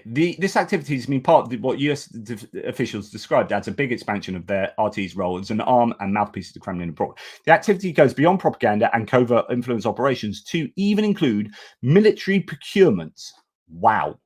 this activity has been part of what US officials described as a big expansion of their RT's role as an arm and mouthpiece of the Kremlin abroad. The activity goes beyond propaganda and covert influence operations to even include military procurements. Wow.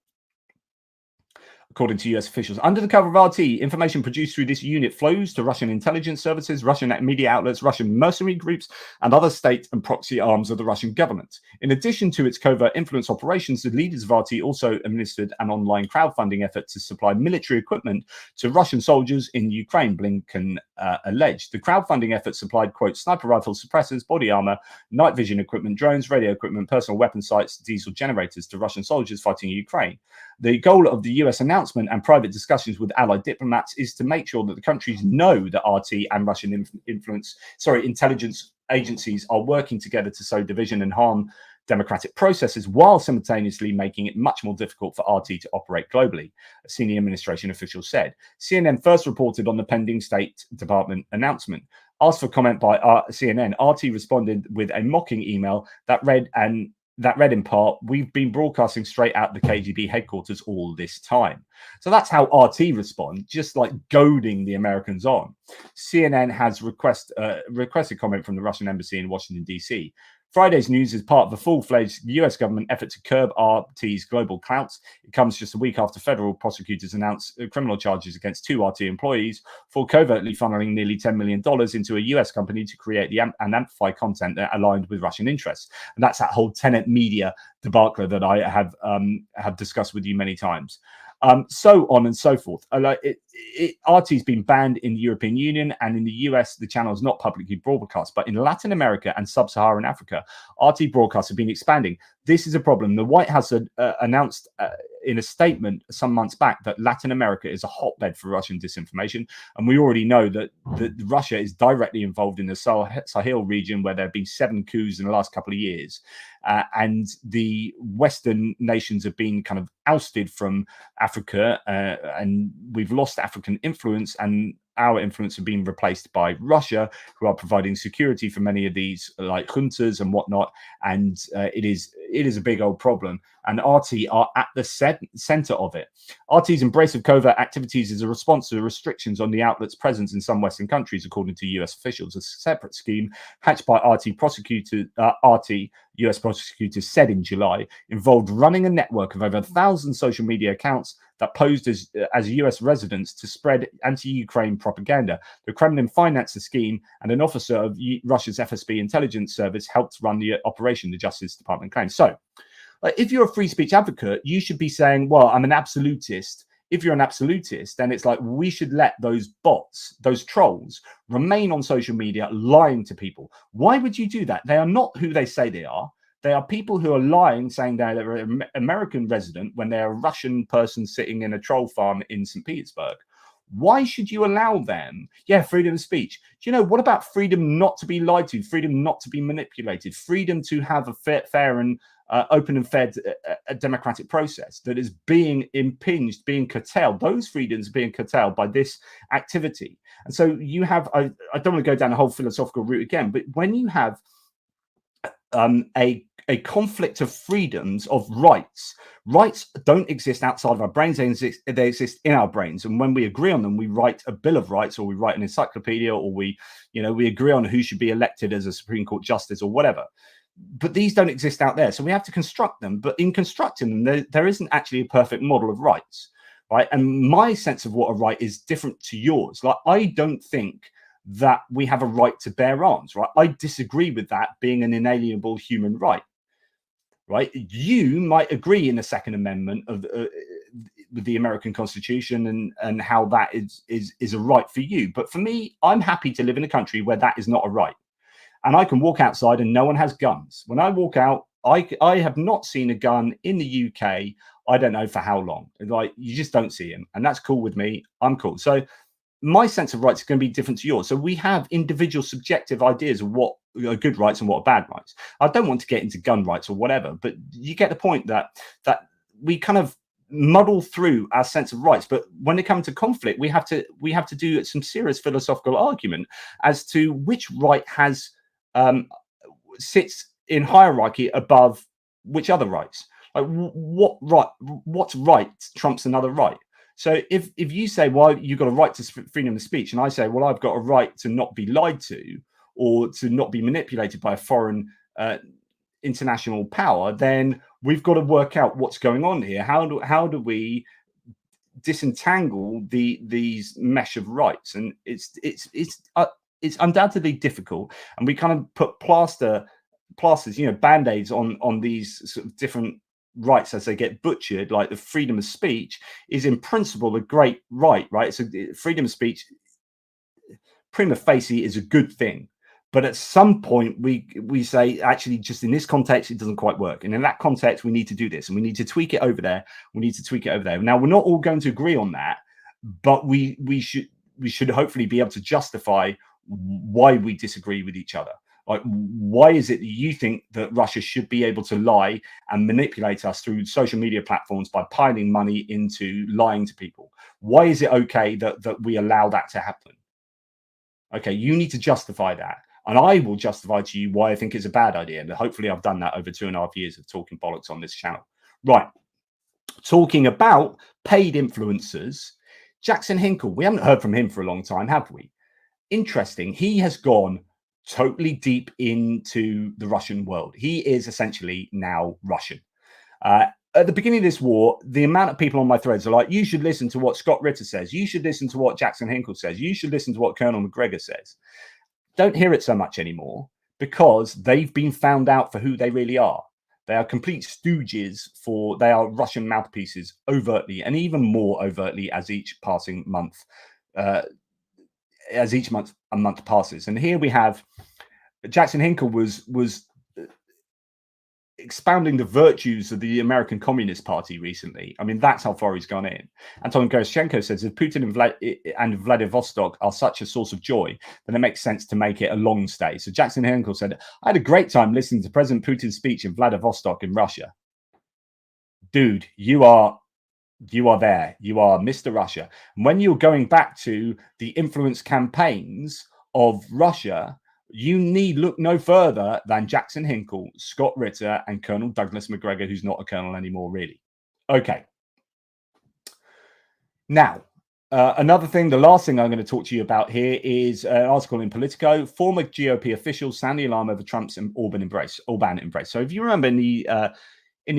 According to US officials, under the cover of RT, information produced through this unit flows to Russian intelligence services, Russian media outlets, Russian mercenary groups, and other state and proxy arms of the Russian government. In addition to its covert influence operations, the leaders of RT also administered an online crowdfunding effort to supply military equipment to Russian soldiers in Ukraine, Blinken alleged. The crowdfunding effort supplied, quote, sniper rifles, suppressors, body armor, night vision equipment, drones, radio equipment, personal weapon sights, diesel generators to Russian soldiers fighting in Ukraine. The goal of the US announcement announcement and private discussions with allied diplomats is to make sure that the countries know that RT and Russian intelligence agencies are working together to sow division and harm democratic processes, while simultaneously making it much more difficult for RT to operate globally, a senior administration official said. CNN first reported on the pending State Department announcement. Asked for comment by CNN, RT responded with a mocking email that read in part, "We've been broadcasting straight out the KGB headquarters all this time." So that's how RT respond, just like goading the Americans on. CNN has requested comment from the Russian embassy in Washington, D.C. Friday's news is part of a full-fledged US government effort to curb RT's global clout. It comes just a week after federal prosecutors announced criminal charges against 2 RT employees for covertly funneling nearly $10 million into a US company to create and amplify content that aligned with Russian interests. And that's that whole Tenet Media debacle that I have discussed with you many times. So on and so forth. RT's been banned in the European Union, and in the US, the channel is not publicly broadcast. But in Latin America and sub-Saharan Africa, RT broadcasts have been expanding. This is a problem. The White House had announced in a statement some months back that Latin America is a hotbed for Russian disinformation. And we already know that Russia is directly involved in the Sahel region, where there have been 7 coups in the last couple of years. And the Western nations have been kind of ousted from Africa, and we've lost African influence, and our influence have been replaced by Russia, who are providing security for many of these like juntas and whatnot. And it is a big old problem. And RT are at the center of it. RT's embrace of covert activities is a response to the restrictions on the outlet's presence in some Western countries, according to US officials. A separate scheme hatched by RT US prosecutors said in July involved running a network of over 1,000 social media accounts that posed as US residents to spread anti-Ukraine propaganda. The Kremlin financed the scheme, and an officer of Russia's FSB intelligence service helped run the operation, the Justice Department claims. So, if you're a free speech advocate, you should be saying, well, I'm an absolutist. If you're an absolutist, then it's like we should let those bots, those trolls, remain on social media lying to people. Why would you do that? They are not who they say they are. They are people who are lying, saying they're an American resident when they're a Russian person sitting in a troll farm in St. Petersburg. Why should you allow them? Yeah, freedom of speech. Do you know, what about freedom not to be lied to, freedom not to be manipulated, freedom to have a fair and open and fair democratic process that is being impinged, being curtailed? Those freedoms are being curtailed by this activity. And so you have, I don't want to go down a whole philosophical route again, but when you have a conflict of freedoms, of rights. Rights don't exist outside of our brains. They exist in our brains. And when we agree on them, we write a Bill of Rights, or we write an encyclopedia, or we agree on who should be elected as a Supreme Court justice or whatever. But these don't exist out there. So we have to construct them. But in constructing them, there isn't actually a perfect model of rights, right? And my sense of what a right is different to yours. Like, I don't think that we have a right to bear arms, right? I disagree with that being an inalienable human right, right? You might agree in the Second Amendment of with the American Constitution and how that is a right for you. But for me, I'm happy to live in a country where that is not a right. And I can walk outside and no one has guns. When I walk out, I have not seen a gun in the UK. I don't know for how long. Like, you just don't see them. And that's cool with me. I'm cool. So my sense of rights is going to be different to yours. So we have individual subjective ideas of what are good rights and what are bad rights. I don't want to get into gun rights or whatever, but you get the point that we kind of muddle through our sense of rights. But when it comes to conflict, we have to do some serious philosophical argument as to which right has sits in hierarchy above which other rights. Like, what's right trumps another right. So if you say, well, you've got a right to freedom of speech, and I say, well, I've got a right to not be lied to or to not be manipulated by a foreign international power, then we've got to work out what's going on here. How do we disentangle these mesh of rights? And it's undoubtedly difficult, and we kind of put plasters, band-aids on these sort of different rights as they get butchered. Like the freedom of speech is in principle a great right? So freedom of speech prima facie is a good thing, But at some point, we say, actually, just in this context, it doesn't quite work. And in that context, we need to do this, and we need to tweak it over there. We need to tweak it over there. Now, we're not all going to agree on that, but we should hopefully be able to justify why we disagree with each other. Like, why is it that you think that Russia should be able to lie and manipulate us through social media platforms by piling money into lying to people? Why is it okay that we allow that to happen? Okay, you need to justify that. And I will justify to you why I think it's a bad idea. And hopefully I've done that over 2.5 years of talking bollocks on this channel. Right. Talking about paid influencers, Jackson Hinkle. We haven't heard from him for a long time, have we? Interesting. He has gone totally deep into the Russian world. He is essentially now Russian. At the beginning of this war, the amount of people on my threads are like, you should listen to what Scott Ritter says. You should listen to what Jackson Hinkle says. You should listen to what Colonel McGregor says. Don't hear it so much anymore because they've been found out for who they really are. They are complete stooges they are Russian mouthpieces overtly, and even more overtly as each passing month, a month passes. And here we have Jackson Hinkle was expounding the virtues of the American Communist Party recently. I mean, that's how far he's gone in. Anton Gershchenko says, if Putin and Vladivostok are such a source of joy, then it makes sense to make it a long stay. So Jackson Hinkle said, I had a great time listening to President Putin's speech in Vladivostok in Russia. Dude, you are there. You are Mr. Russia. And when you're going back to the influence campaigns of Russia, you need look no further than Jackson Hinkle, Scott Ritter, and Colonel Douglas McGregor, who's not a colonel anymore, really. Okay. Now, another thing, the last thing I'm going to talk to you about here is an article in Politico. Former GOP officials sound the alarm over Trump's and Orban embrace. So if you remember in the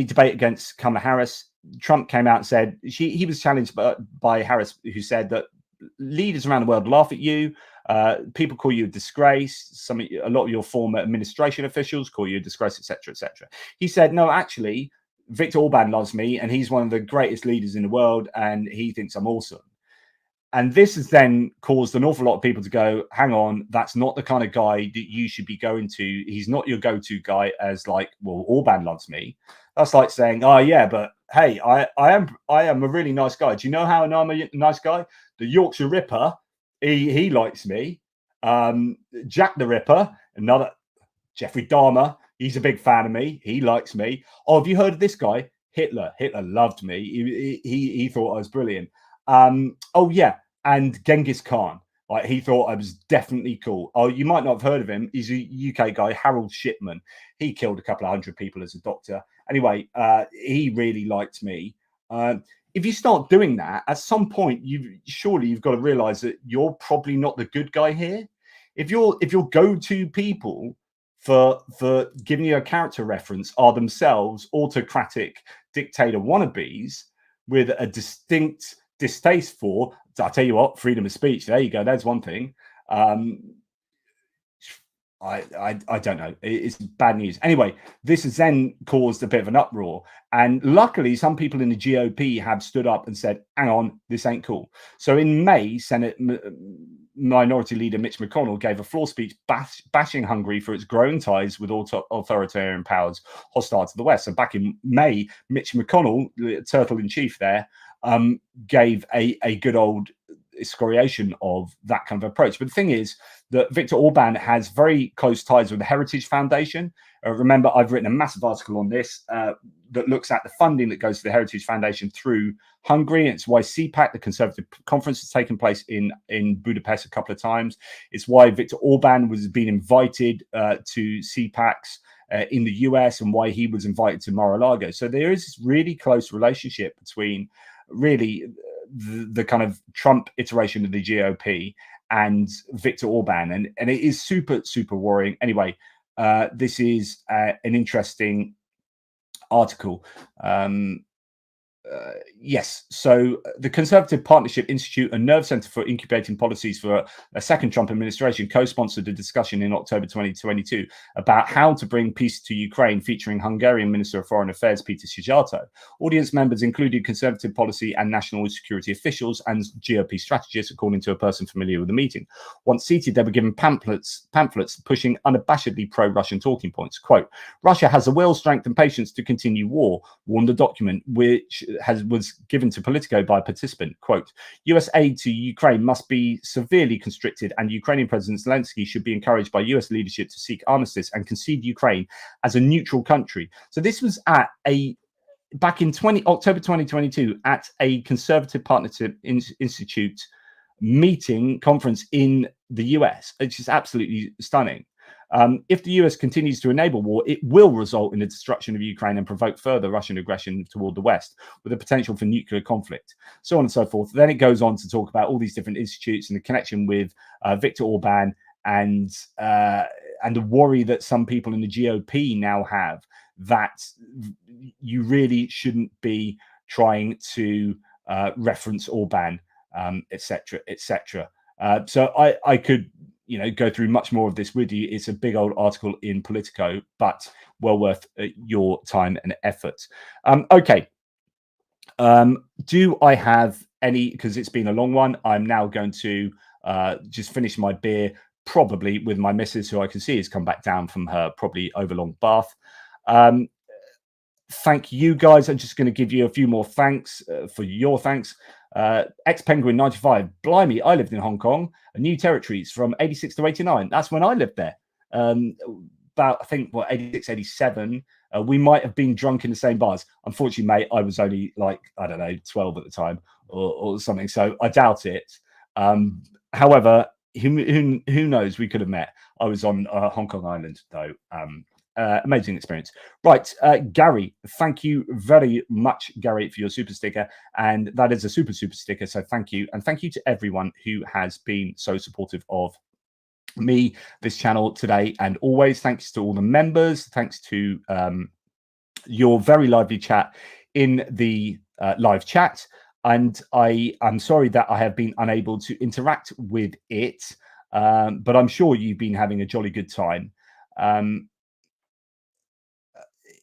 debate against Kamala Harris, Trump came out and said he was challenged by Harris, who said that leaders around the world laugh at you. People call you a disgrace. A lot of your former administration officials call you a disgrace, etc., etc. He said, no, actually, Viktor Orban loves me, and he's one of the greatest leaders in the world, and he thinks I'm awesome. And this has then caused an awful lot of people to go, hang on, that's not the kind of guy that you should be going to. He's not your go-to guy as like, well, Orban loves me. That's like saying, oh, yeah, but hey, I am a really nice guy. Do you know how I'm a nice guy? The Yorkshire Ripper, he likes me. Jack the Ripper, another Jeffrey Dahmer, he's a big fan of me. He likes me. Oh, have you heard of this guy? Hitler loved me. He thought I was brilliant. Oh yeah, and Genghis Khan. Like, he thought I was definitely cool. Oh, you might not have heard of him. He's a UK guy, Harold Shipman. He killed a couple of hundred people as a doctor. Anyway, he really liked me. If you start doing that, at some point, you've got to realize that you're probably not the good guy here. If your go-to people for giving you a character reference are themselves autocratic dictator wannabes with a distinct distaste for, I'll tell you what, freedom of speech. There you go. There's one thing. I don't know. It's bad news. Anyway, this has then caused a bit of an uproar. And luckily, some people in the GOP have stood up and said, hang on, this ain't cool. So in May, Senate Minority Leader Mitch McConnell gave a floor speech bashing Hungary for its growing ties with authoritarian powers hostile to the West. So back in May, Mitch McConnell, the turtle in chief there, gave a good old excoriation of that kind of approach. But the thing is that Viktor Orban has very close ties with the Heritage Foundation. Remember, I've written a massive article on this that looks at the funding that goes to the Heritage Foundation through Hungary. It's why CPAC, the Conservative Conference, has taken place in Budapest a couple of times. It's why Viktor Orban was being invited to CPACs in the US, and why he was invited to Mar-a-Lago. So there is this really close relationship between really the kind of Trump iteration of the GOP and Viktor Orban, and it is super, super worrying. Anyway, this is an interesting article. Yes. So the Conservative Partnership Institute, a nerve center for incubating policies for a second Trump administration, co-sponsored a discussion in October 2022 about how to bring peace to Ukraine, featuring Hungarian Minister of Foreign Affairs Peter Szijjártó. Audience members included Conservative policy and national security officials and GOP strategists, according to a person familiar with the meeting. Once seated, they were given pamphlets pushing unabashedly pro-Russian talking points. Quote, "Russia has the will, strength and patience to continue war," warned the document, which was given to Politico by a participant. Quote, "US aid to Ukraine must be severely constricted, and Ukrainian President Zelensky should be encouraged by US leadership to seek armistice and concede Ukraine as a neutral country." So this was at back in October 2022 at a Conservative Partnership Institute conference in the US, which is absolutely stunning. If the US continues to enable war, it will result in the destruction of Ukraine and provoke further Russian aggression toward the West, with the potential for nuclear conflict, so on and so forth. Then it goes on to talk about all these different institutes and the connection with Viktor Orban and the worry that some people in the GOP now have that you really shouldn't be trying to reference Orban, etc., etc. So I could go through much more of this with you. It's a big old article in Politico, but well worth your time and effort. Okay. Do I have any, because it's been a long one, I'm now going to just finish my beer, probably with my missus, who I can see has come back down from her probably overlong bath. Thank you guys. I'm just going to give you a few more thanks for your thanks. Ex-Penguin 95, blimey, I lived in Hong Kong, new territories from 86 to 89. That's when I lived there. About, I think, 86, 87. We might have been drunk in the same bars. Unfortunately, mate, I was only like, I don't know, 12 at the time or something. So I doubt it. However, who knows? We could have met. I was on Hong Kong Island, though. Amazing experience. Right, Gary, thank you very much, Gary, for your super sticker. And that is a super sticker. So thank you. And thank you to everyone who has been so supportive of me, this channel today and always. Thanks to all the members. Thanks to your very lively chat in the live chat. And I'm sorry that I have been unable to interact with it, but I'm sure you've been having a jolly good time.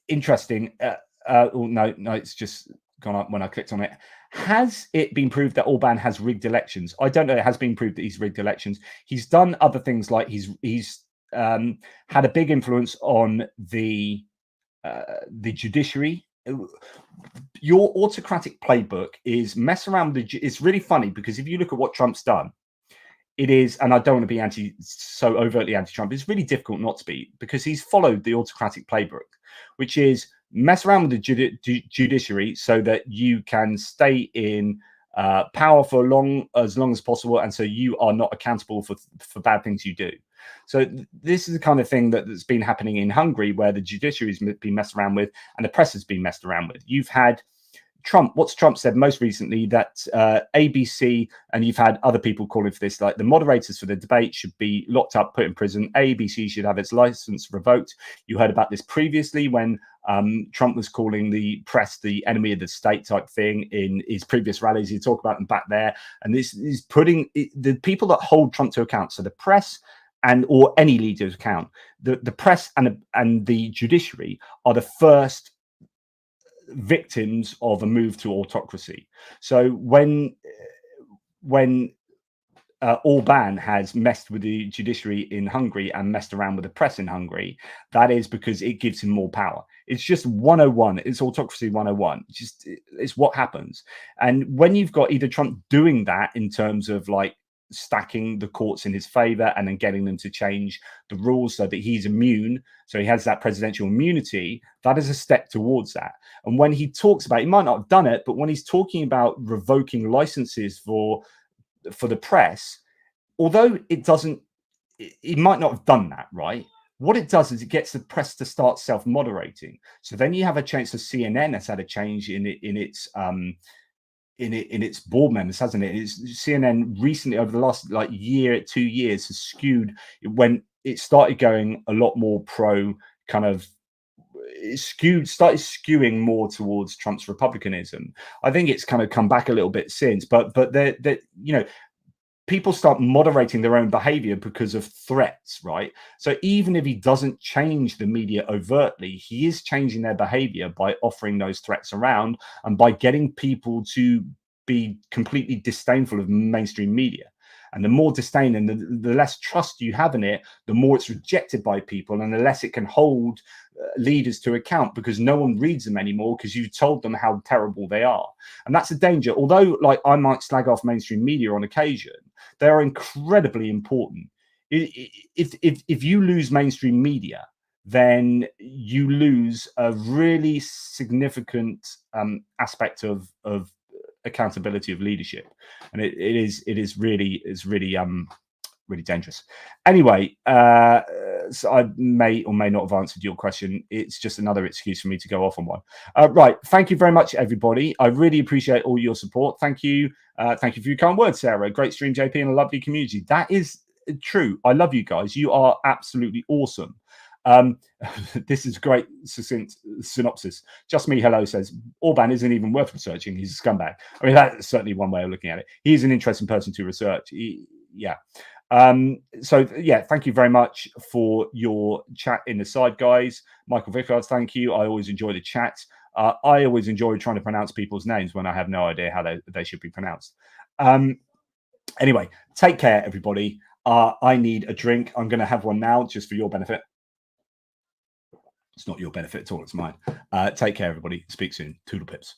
Interesting. Oh, no, it's just gone up when I clicked on it. Has it been proved that Orban has rigged elections? I don't know. It has been proved that he's rigged elections. He's done other things, like he's had a big influence on the judiciary. Your autocratic playbook is mess around with it's really funny, because if you look at what Trump's done, it is, and I don't want to be so overtly anti-Trump, it's really difficult not to be, because he's followed the autocratic playbook, which is mess around with the judiciary so that you can stay in power for as long as possible, and so you are not accountable for bad things you do. So this is the kind of thing that's been happening in Hungary, where the judiciary has been messed around with and the press has been messed around with. You've had what's Trump said most recently, that ABC, and you've had other people calling for this, like the moderators for the debate should be locked up, put in prison. ABC should have its license revoked. You heard about this previously when Trump was calling the press the enemy of the state type thing in his previous rallies. He talked about them back there. And this is putting the people that hold Trump to account, so the press or any leader's account, the press and the judiciary are the first victims of a move to autocracy. So when Orban has messed with the judiciary in Hungary and messed around with the press in Hungary, that is because it gives him more power. It's just 101. It's autocracy 101. It's what happens. And when you've got either Trump doing that in terms of like stacking the courts in his favor and then getting them to change the rules so that he's immune, so he has that presidential immunity, that is a step towards that. And when he talks about, he might not have done it, but when he's talking about revoking licenses for the press, although he might not have done that, right? What it does is it gets the press to start self-moderating. So then you have a chance. So CNN has had a change in its board members, hasn't it? CNN recently, over the last 2 years, has skewed when it started going a lot more pro kind of started skewing more towards Trump's republicanism. I think it's kind of come back a little bit since, but people start moderating their own behavior because of threats, right? So even if he doesn't change the media overtly, he is changing their behavior by offering those threats around and by getting people to be completely disdainful of mainstream media. And the more disdain and the less trust you have in it, the more it's rejected by people and the less it can hold leaders to account, because no one reads them anymore because you told them how terrible they are. And that's a danger. Although, like, I might slag off mainstream media on occasion, they are incredibly important. If you lose mainstream media, then you lose a really significant aspect of accountability of leadership, and it is really really dangerous. Anyway, so I may or may not have answered your question. It's just another excuse for me to go off on one. Right, thank you very much, everybody. I really appreciate all your support. Thank you for your kind words, Sarah. Great stream, JP, and a lovely community. That is true. I love you guys. You are absolutely awesome. This is great succinct synopsis. Just me hello says Orban isn't even worth researching. He's a scumbag. I mean, that's certainly one way of looking at it. He's an interesting person to research. So yeah, thank you very much for your chat in the side, guys. Michael Vickard, thank you. I always enjoy the chat. I always enjoy trying to pronounce people's names when I have no idea how they should be pronounced. Anyway, take care, everybody. I need a drink. I'm going to have one now just for your benefit. It's not your benefit at all. It's mine. Take care, everybody. Speak soon. Toodle pips.